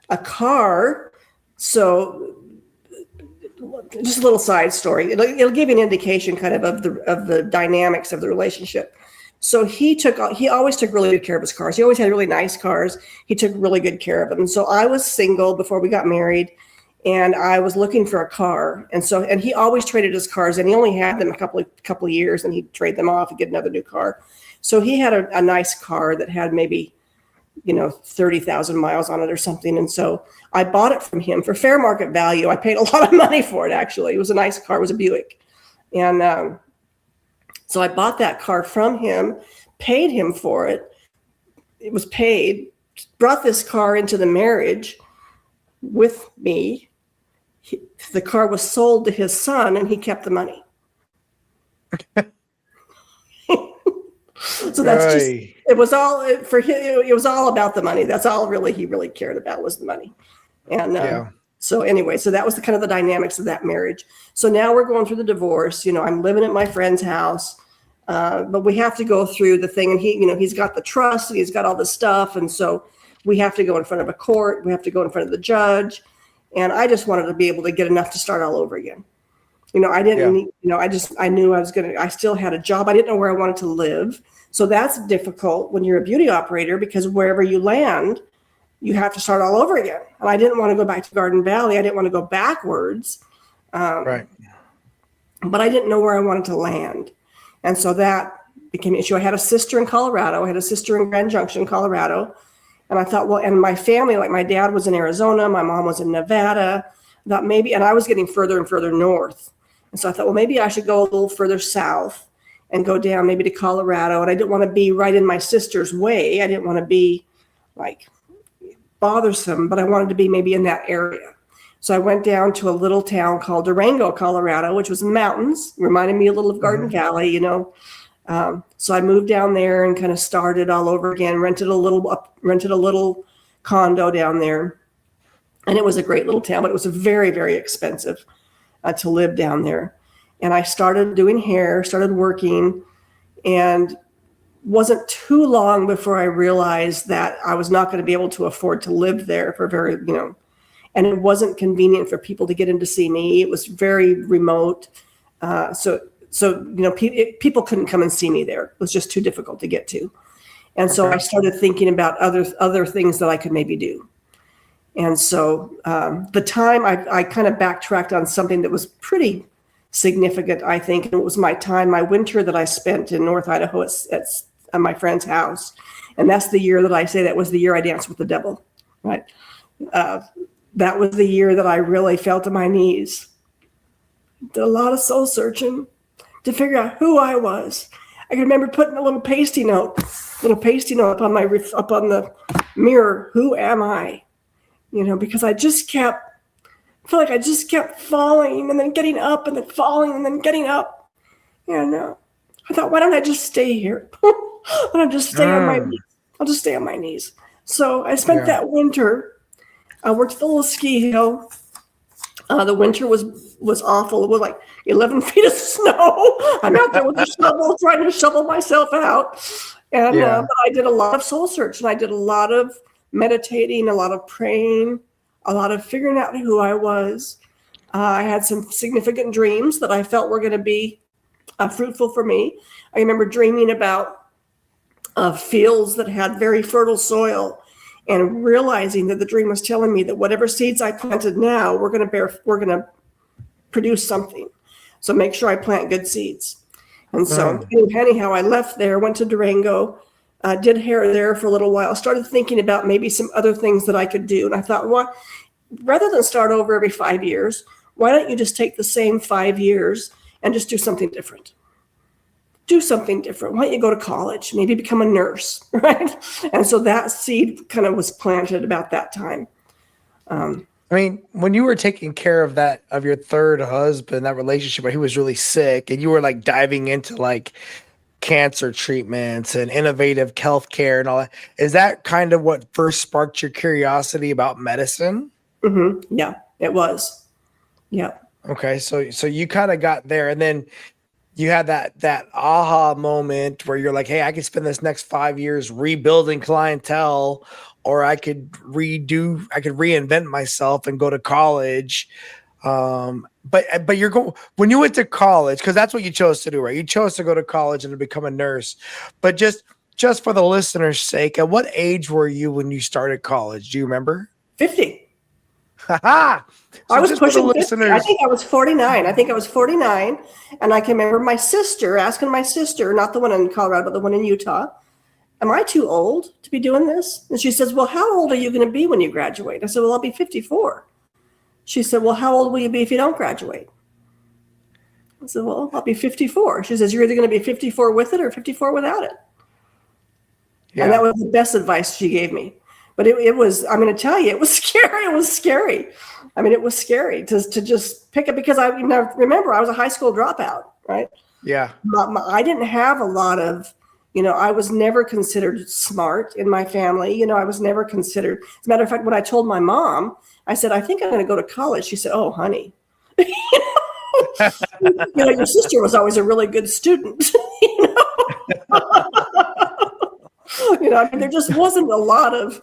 a car. So just a little side story. It'll give you an indication kind of the dynamics of the relationship. So he always took really good care of his cars. He always had really nice cars. He took really good care of them. And so I was single before we got married, and I was looking for a car. And he always traded his cars, and he only had them a couple of years, and he'd trade them off and get another new car. So he had a nice car that had maybe, 30,000 miles on it or something. And so I bought it from him for fair market value. I paid a lot of money for it, actually. It was a nice car. It was a Buick. And so I bought that car from him, paid him for it. It was paid, brought this car into the marriage with me. The car was sold to his son, and he kept the money. So that's just, it was all for him. It was all about the money. That's all he really cared about was the money. And so anyway, so that was the kind of the dynamics of that marriage. So now we're going through the divorce. I'm living at my friend's house, but we have to go through the thing. And he's got the trust, and he's got all this stuff. And so we have to go in front of a court. We have to go in front of the judge. And I just wanted to be able to get enough to start all over again. I didn't need, I knew I still had a job. I didn't know where I wanted to live. So that's difficult when you're a beauty operator, because wherever you land, you have to start all over again. And I didn't want to go back to Garden Valley. I didn't want to go backwards. Right. But I didn't know where I wanted to land. And so that became an issue. I had a sister in Colorado. I had a sister in Grand Junction, Colorado. And I thought, well, and my family, like my dad was in Arizona, my mom was in Nevada. I thought maybe, and I was getting further and further north. And so I thought, well, maybe I should go a little further south and go down maybe to Colorado. And I didn't want to be right in my sister's way. I didn't want to be like bothersome, but I wanted to be maybe in that area. So I went down to a little town called Durango, Colorado, which was in the mountains, reminded me a little of Garden Valley, So I moved down there and kind of started all over again, rented a little condo down there. And it was a great little town, but it was very, very expensive to live down there. And I started doing hair, started working, and wasn't too long before I realized that I was not going to be able to afford to live there for and it wasn't convenient for people to get in to see me. It was very remote. So people couldn't come and see me there. It was just too difficult to get to. And so I started thinking about other things that I could maybe do. And so the time I kind of backtracked on something that was pretty significant, I think. And it was my winter that I spent in North Idaho at my friend's house. And that's the year that I say that was the year I danced with the devil, right? That was the year that I really fell to my knees. Did a lot of soul searching to figure out who I was. I can remember putting a little pasty note up on the mirror. Who am I? Because I feel like I just kept falling and then getting up and then falling and then getting up. I thought, why don't I just stay here? Why don't I just stay on my knees? I'll just stay on my knees. So I spent that winter. I worked at the little ski hill. The winter was awful. It was like 11 feet of snow. I'm out there with a shovel trying to shovel myself out. And but I did a lot of soul search, and I did a lot of meditating, a lot of praying, a lot of figuring out who I was. I had some significant dreams that I felt were going to be fruitful for me. I remember dreaming about fields that had very fertile soil, and realizing that the dream was telling me that whatever seeds I planted now, we're going to produce something. So make sure I plant good seeds. And so anyhow, I left there, went to Durango, did hair there for a little while, started thinking about maybe some other things that I could do. And I thought, well, rather than start over every 5 years, why don't you just take the same 5 years and just do something different? Do something different. Why don't you go to college, maybe become a nurse, right? And so that seed kind of was planted about that time. When you were taking care of your third husband, that relationship where he was really sick, and you were like diving into like cancer treatments and innovative healthcare and all that, is that kind of what first sparked your curiosity about medicine? Yeah, it was. Yeah. Okay, so you kind of got there, and then you had that aha moment where you're like, hey, I could spend this next 5 years rebuilding clientele, or I could reinvent myself and go to college. But you're going when you went to college, because that's what you chose to do, right? You chose to go to college and to become a nurse. But just for the listeners' sake, at what age were you when you started college? Do you remember? 50. Haha. I So was just for the pushing 50. I listeners, think I was 49. I think I was 49. And I can remember my sister asking my sister, not the one in Colorado, but the one in Utah, am I too old to be doing this? And she says, well, how old are you going to be when you graduate? I said, well, I'll be 54. She said, well, how old will you be if you don't graduate? I said, well, I'll be 54. She says, you're either going to be 54 with it or 54 without it. yeah. And that was the best advice she gave me. But it was, I'm going to tell you, it was scary. It was scary. I mean, it was scary to just pick it because remember, I was a high school dropout, right? Yeah. I didn't have a lot of, I was never considered smart in my family. I was never considered, as a matter of fact, when I told my mom, I said, I think I'm going to go to college. She said, oh, honey, your sister was always a really good student. I mean, there just wasn't a lot of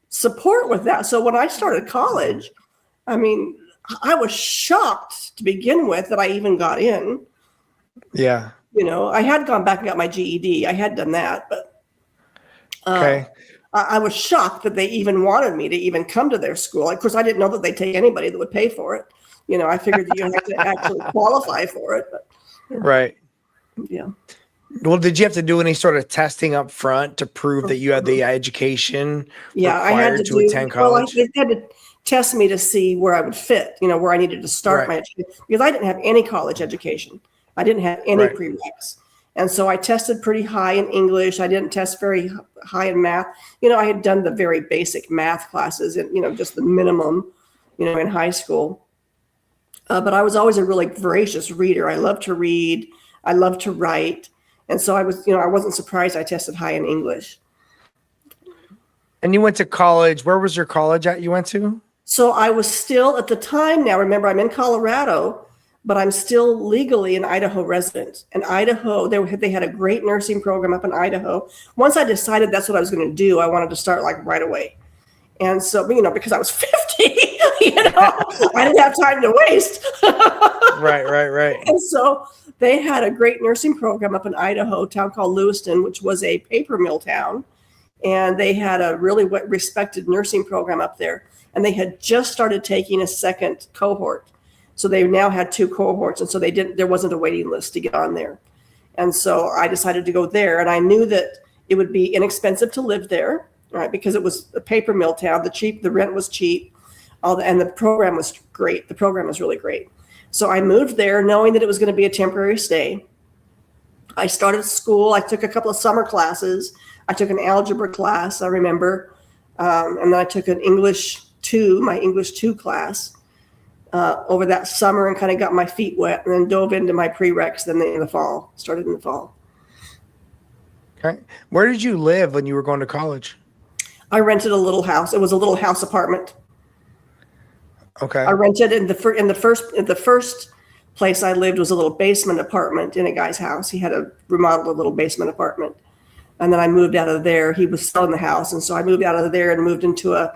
support with that. So when I started college, I mean, I was shocked to begin with that I even got in. Yeah. I had gone back and got my GED. I had done that, but Okay. I was shocked that they even wanted me to even come to their school. Of course, I didn't know that they'd take anybody that would pay for it. I figured that you had to actually qualify for it. But, Right. yeah. Well, did you have to do any sort of testing up front to prove that you had the education I had required to attend college? They had to test me to see where I would fit, where I needed to start my education, because I didn't have any college education. I didn't have any prereqs. And so I tested pretty high in English. I didn't test very high in math. I had done the very basic math classes and, just the minimum, in high school. But I was always a really voracious reader. I loved to read. I loved to write. And so I was, I wasn't surprised I tested high in English. And you went to college. Where was your college at you went to? So I was still at the time now, remember, I'm in Colorado, but I'm still legally an Idaho resident. And Idaho, they had a great nursing program up in Idaho. Once I decided that's what I was going to do, I wanted to start like right away. And so, because I was 50, I didn't have time to waste. Right. And so they had a great nursing program up in Idaho, a town called Lewiston, which was a paper mill town. And they had a really respected nursing program up there. And they had just started taking a second cohort. So they now had 2 cohorts. And so there wasn't a waiting list to get on there. And so I decided to go there. And I knew that it would be inexpensive to live there, right? Because it was a paper mill town. The rent was cheap. And the program was great. The program was really great. So I moved there knowing that it was going to be a temporary stay. I started school. I took a couple of summer classes. I took an algebra class, I remember. And then I took an my English 2 class over that summer and kind of got my feet wet and then dove into my prereqs then in the fall, started in the fall. Okay. Where did you live when you were going to college? I rented a little house. It was a little house apartment. Okay. I rented in the first place I lived was a little basement apartment in a guy's house. He had remodeled a little basement apartment. And then I moved out of there. He was selling the house. And so I moved out of there and moved into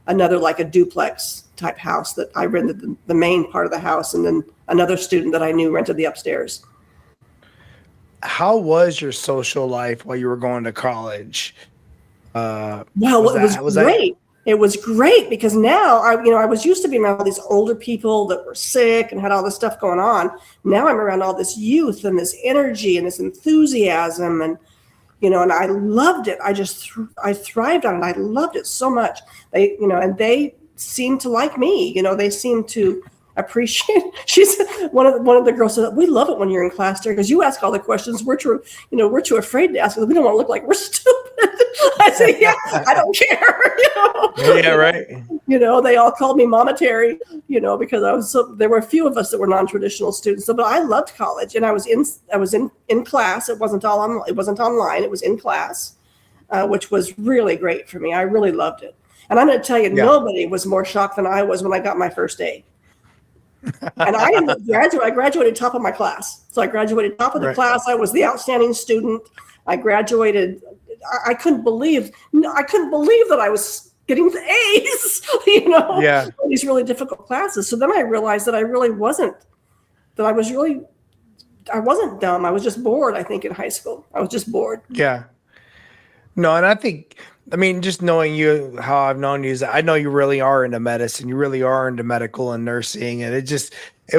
another like a duplex type house that I rented the main part of the house. And then another student that I knew rented the upstairs. How was your social life while you were going to college? Well, it was great. It was great because now I was used to being around all these older people that were sick and had all this stuff going on. Now I'm around all this youth and this energy and this enthusiasm and I loved it. I thrived on it. I loved it so much. And they seemed to like me. They seemed to appreciate. She's one of the girls said, "We love it when you're in class, there, because you ask all the questions. We're too afraid to ask. We don't want to look like we're stupid." I said, "Yeah, I don't care." Yeah, right. They all called me Mama Teri. Because there were a few of us that were non-traditional students. So, but I loved college, and I was in class. It wasn't online. It was in class, which was really great for me. I really loved it. And I'm going to tell you, Yeah. nobody was more shocked than I was when I got my first A. And I didn't graduate. I graduated top of my class. So I graduated top of the Right. class. I was the outstanding student. I graduated. I couldn't believe that I was getting the A's, Yeah. these really difficult classes. So then I realized that I wasn't dumb. I was just bored, I think, in high school. I was just bored. Yeah. No, and I mean, just knowing you, how I've known you, is I know you really are into medicine. You really are into medical and nursing. And it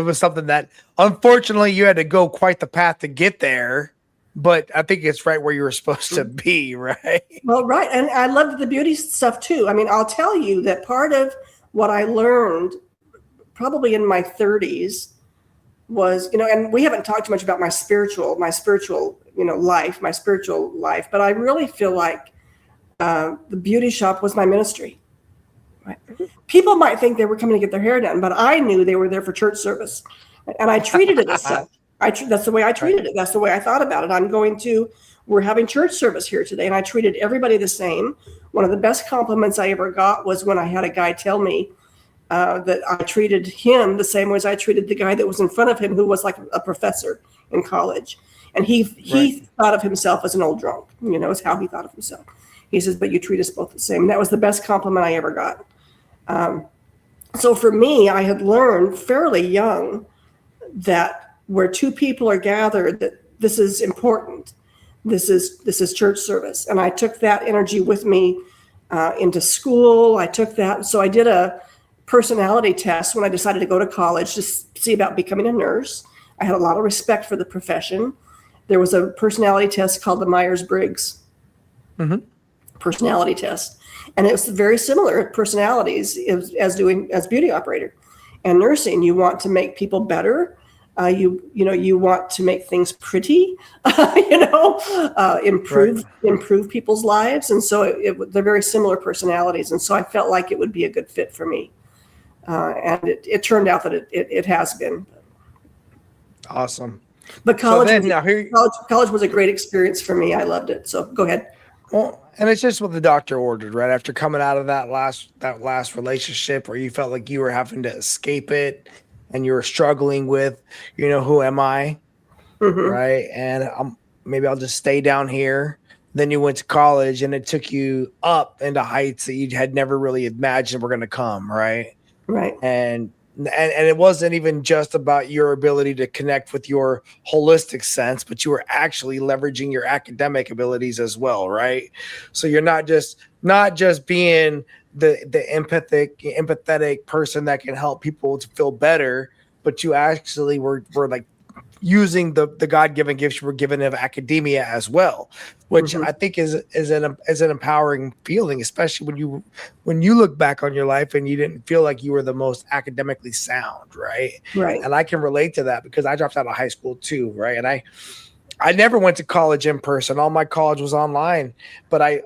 was something that unfortunately you had to go quite the path to get there. But I think it's right where you were supposed to be, right? Well, right. And I loved the beauty stuff too. I mean, I'll tell you that part of what I learned probably in my 30s was, and we haven't talked too much about my spiritual life, but I really feel like the beauty shop was my ministry. Right? People might think they were coming to get their hair done, but I knew they were there for church service, and I treated it as such. That's the way I treated it. That's the way I thought about it. We're having church service here today, and I treated everybody the same. One of the best compliments I ever got was when I had a guy tell me that I treated him the same way as I treated the guy that was in front of him, who was like a professor in college. And he thought of himself as an old drunk, is how he thought of himself. He says, but you treat us both the same. And that was the best compliment I ever got. So for me, I had learned fairly young that where two people are gathered, that this is important. This is church service. And I took that energy with me into school. I took that. So I did a personality test when I decided to go to college to see about becoming a nurse. I had a lot of respect for the profession. There was a personality test called the Myers-Briggs personality test. And it was very similar personalities as beauty operator. And nursing, you want to make people better. You want to make things pretty, improve people's lives. And so they're very similar personalities. And so I felt like it would be a good fit for me. And it turned out that it has been. Awesome. But college was a great experience for me. I loved it. So go ahead. Well, and it's just what the doctor ordered, right? After coming out of that last relationship where you felt like you were having to escape it and you were struggling with, who am I? Right. And maybe I'll just stay down here. Then you went to college and it took you up into heights that you had never really imagined were going to come. Right. Right. And it wasn't even just about your ability to connect with your holistic sense, but you were actually leveraging your academic abilities as well, right? So you're not just being the empathetic person that can help people to feel better, but you actually were like using the God-given gifts you were given of academia as well, which I think is an empowering feeling, especially when you look back on your life and you didn't feel like you were the most academically sound, right? Right. And I can relate to that because I dropped out of high school too, right? And I never went to college in person. All my college was online, but I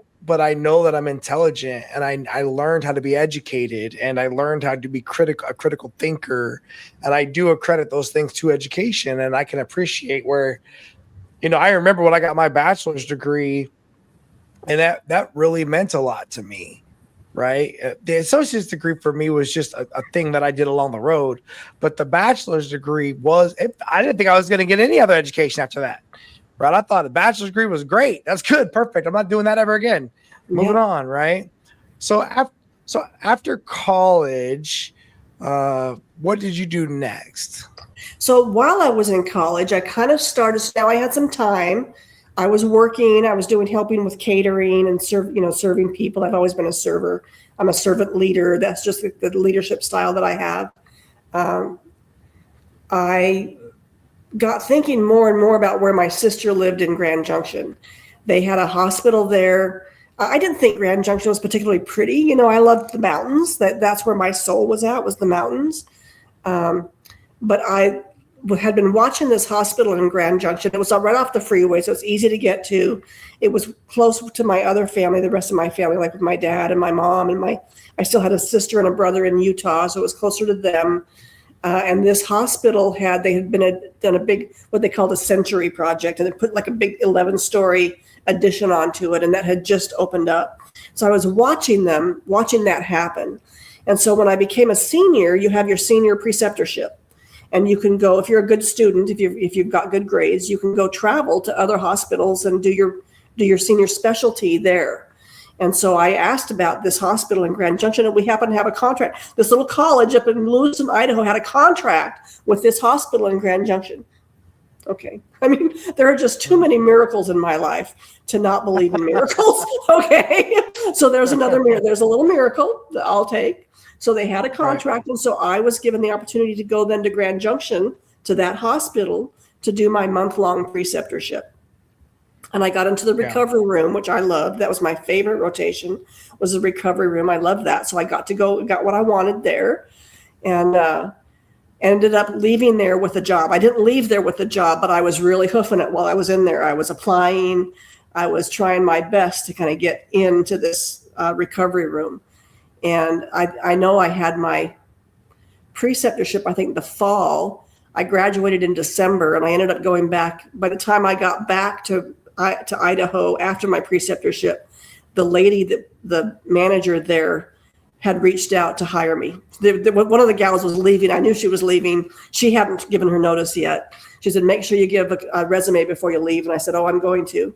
know that I'm intelligent and I learned how to be educated and I learned how to be a critical thinker. And I do accredit those things to education. And I can appreciate where, I remember when I got my bachelor's degree and that really meant a lot to me, right? The associate's degree for me was just a thing that I did along the road. But the bachelor's degree I didn't think I was going to get any other education after that. Right. I thought the bachelor's degree was great. That's good. Perfect. I'm not doing that ever again. Moving on. Right. So after college, what did you do next? So while I was in college, I kind of started. Now I had some time. I was working. I was helping with catering and serving people. I've always been a server. I'm a servant leader. That's just the leadership style that I have. I got thinking more and more about where my sister lived in Grand Junction. They had a hospital there. I didn't think Grand Junction was particularly pretty. I loved the mountains. That's where my soul was the mountains. But I had been watching this hospital in Grand Junction. It was right off the freeway, so it's easy to get to. It was close to my other family, the rest of my family, like with my dad and my mom. And I still had a sister and a brother in Utah, so it was closer to them. And this hospital they had done a big, what they called a century project, and they put like a big 11-story addition onto it, and that had just opened up. So I was watching that happen. And so when I became a senior, you have your senior preceptorship, and you can go, if you're a good student, if you've got good grades, you can go travel to other hospitals and do your senior specialty there. And so I asked about this hospital in Grand Junction, and we happen to have a contract. This little college up in Lewiston, Idaho had a contract with this hospital in Grand Junction. Okay. I mean, there are just too many miracles in my life to not believe in miracles. Okay. So there's a little miracle that I'll take. So they had a contract. Right. And so I was given the opportunity to go then to Grand Junction to that hospital to do my month-long preceptorship. And I got into the recovery room, which I loved. That was my favorite rotation, was the recovery room. I loved that. So I got what I wanted there, and ended up leaving there with a job. I didn't leave there with a job, but I was really hoofing it while I was in there. I was applying. I was trying my best to kind of get into this recovery room. And I know I had my preceptorship, I think the fall. I graduated in December, and I ended up going back. By the time I got back to Idaho after my preceptorship, the lady, the manager there, had reached out to hire me. One of the gals was leaving. I knew she was leaving. She hadn't given her notice yet. She said, make sure you give a resume before you leave. And I said, oh, I'm going to.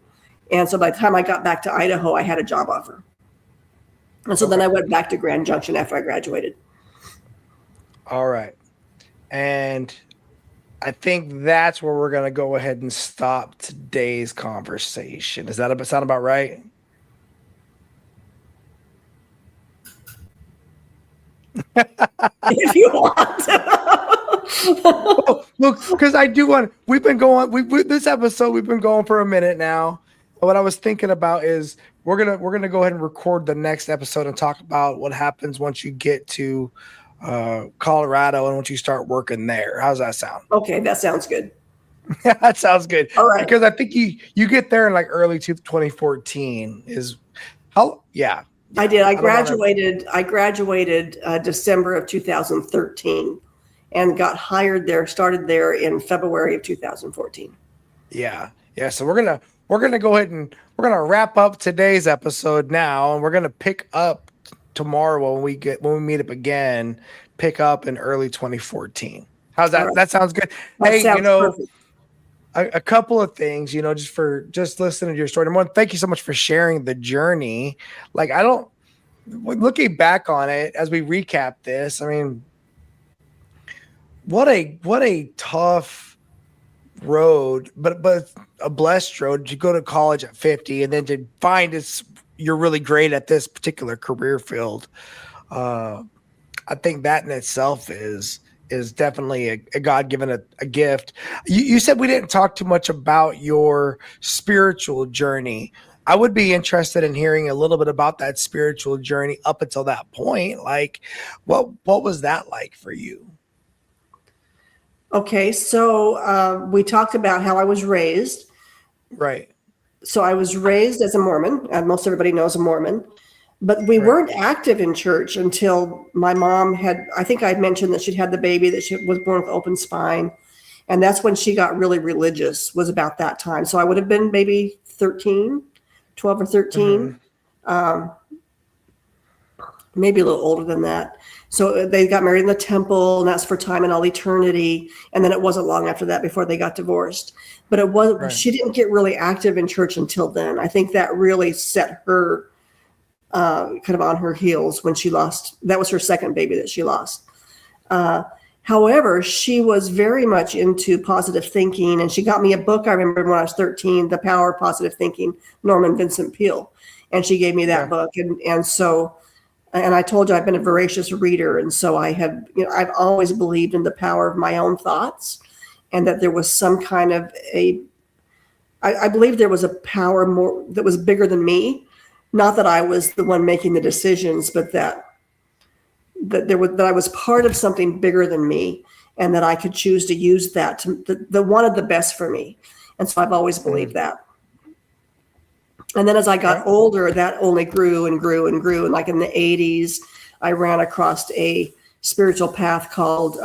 And so by the time I got back to Idaho, I had a job offer. And so then I went back to Grand Junction after I graduated. All right. And I think that's where we're going to go ahead and stop today's conversation. Does that sound about right? If you want. Oh, look, because I do want. We've been going. This episode we've been going for a minute now. What I was thinking about is we're gonna go ahead and record the next episode and talk about what happens once you get to Colorado and once you start working there. How's that sound? Okay, that sounds good. That sounds good. All right. Because I think you get there in like early 2014 is how. Yeah. I did. I graduated December of 2013 and got hired there, started there in February of 2014. Yeah. Yeah. So we're going to go ahead and we're going to wrap up today's episode now, and we're going to pick up tomorrow when we meet up again, pick up in early 2014. How's that? Right. That sounds good. That sounds perfect. A couple of things, just listening to your story. Number one, thank you so much for sharing the journey. Like, looking back on it as we recap this, I mean, what a tough road, but a blessed road to go to college at 50 and then to find you're really great at this particular career field. I think that in itself is definitely a God-given a gift. You said we didn't talk too much about your spiritual journey. I would be interested in hearing a little bit about that spiritual journey up until that point. Like, what was that like for you? Okay, so we talked about how I was raised. Right. So I was raised as a Mormon, and most everybody knows a Mormon. But we weren't active in church until my mom I think I mentioned that she'd had the baby, that she was born with open spine. And that's when she got really religious, was about that time. So I would have been maybe 12 or 13, maybe a little older than that. So they got married in the temple, and that's for time and all eternity. And then it wasn't long after that before they got divorced. But she didn't get really active in church until then. I think that really set her kind of on her heels when she lost. That was her second baby that she lost. However, she was very much into positive thinking, and she got me a book. I remember when I was 13, The Power of Positive Thinking, Norman Vincent Peale. And she gave me that book. And I told you I've been a voracious reader. And so I've always believed in the power of my own thoughts, and that there was some kind of I believe there was a power more that was bigger than me. Not that I was the one making the decisions, but that I was part of something bigger than me, and that I could choose to use that that wanted the best for me. And so I've always believed that. And then as I got older, that only grew and grew and grew. And like in the 80s, I ran across a spiritual path called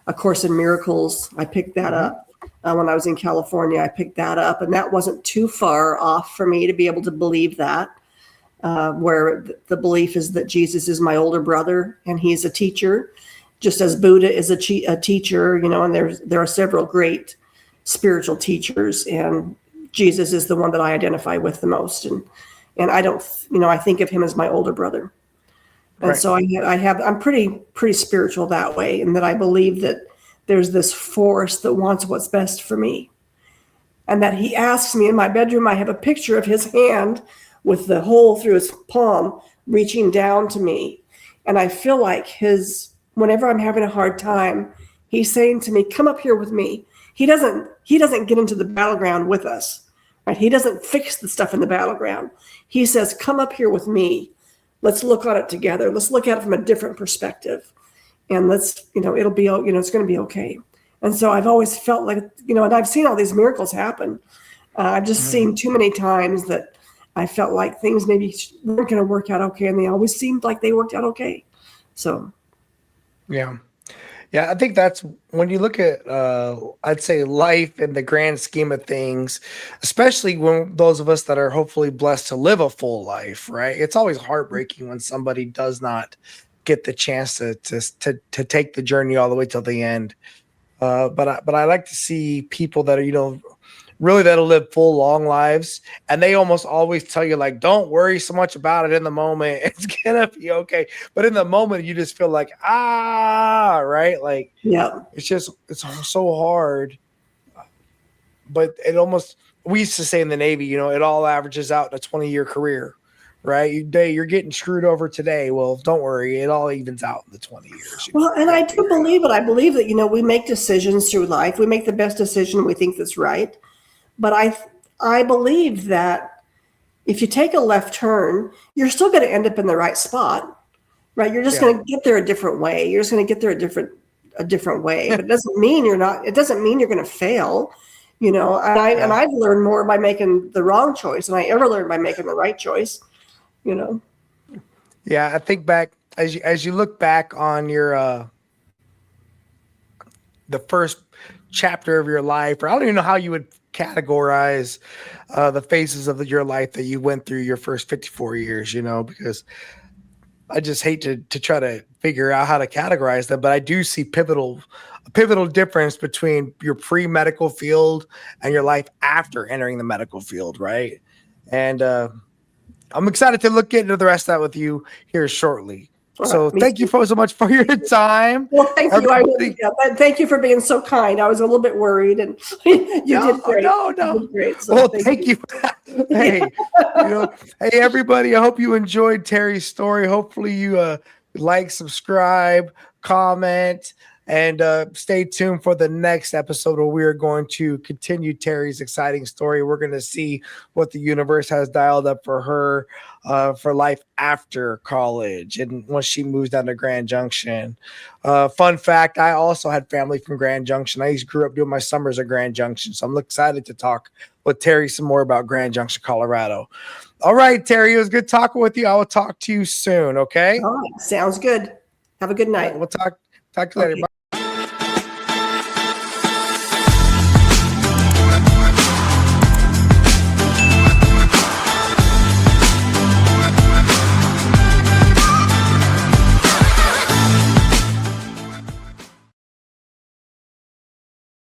A Course in Miracles. I picked that up when I was in California. I picked that up, and that wasn't too far off for me to be able to believe that. Where the belief is that Jesus is my older brother and he's a teacher, just as Buddha is a teacher, you know, and there are several great spiritual teachers, and Jesus is the one that I identify with the most. And I don't, you know, I think of him as my older brother. And Right. so I'm pretty spiritual that way, in that I believe that there's this force that wants what's best for me. And that he asks me in my bedroom, I have a picture of his hand with the hole through his palm reaching down to me. And I feel like whenever I'm having a hard time, he's saying to me, come up here with me. He doesn't get into the battleground with us, right? He doesn't fix the stuff in the battleground. He says, come up here with me. Let's look on it together. Let's look at it from a different perspective. And let's, you know, it'll be, you know, it's going to be okay. And so I've always felt like, you know, and I've seen all these miracles happen. I've just seen too many times that I felt like things maybe weren't going to work out okay, and they always seemed like they worked out okay. So, Yeah. I think that's when you look at, I'd say, life in the grand scheme of things, especially when those of us that are hopefully blessed to live a full life, right? It's always heartbreaking when somebody does not get the chance to take the journey all the way till the end. But I like to see people that are, you know, really that'll live full, long lives. And they almost always tell you, like, don't worry so much about it in the moment. It's gonna be okay. But in the moment, you just feel like, right? Like, yeah. it's so hard. But we used to say in the Navy, you know, it all averages out in a 20-year career, right? You're getting screwed over today. Well, don't worry. It all evens out in the 20 years. Well, and I do believe it. I believe that, you know, we make decisions through life. We make the best decision we think that's right. But I believe that if you take a left turn, you're still going to end up in the right spot, right? You're just going to get there a different way. You're just going to get there a different way. But it doesn't mean you're going to fail, you know. And I've learned more by making the wrong choice than I ever learned by making the right choice, you know. Yeah, I think back as you look back on your the first chapter of your life, or I don't even know how you would categorize the phases of your life that you went through your first 54 years, you know, because I just hate to try to figure out how to categorize them, but I do see a pivotal difference between your pre-medical field and your life after entering the medical field, right? And I'm excited to look into the rest of that with you here shortly. So thank you so much for your time. Well, thank you. Thank you for being so kind. I was a little bit worried, and you did great. No. You did great, so well, thank you. Hey, you know, hey everybody. I hope you enjoyed Teri's story. Hopefully you like, subscribe, comment, and stay tuned for the next episode where we are going to continue Teri's exciting story. We're going to see what the universe has dialed up for her for life after college and once she moves down to Grand Junction. Fun fact, I also had family from Grand Junction. I grew up doing my summers at Grand Junction, so I'm excited to talk with Teri some more about Grand Junction, Colorado. All right, Teri, it was good talking with you. I will talk to you soon, okay? All right, sounds good. Have a good night. We'll talk to you later. Bye.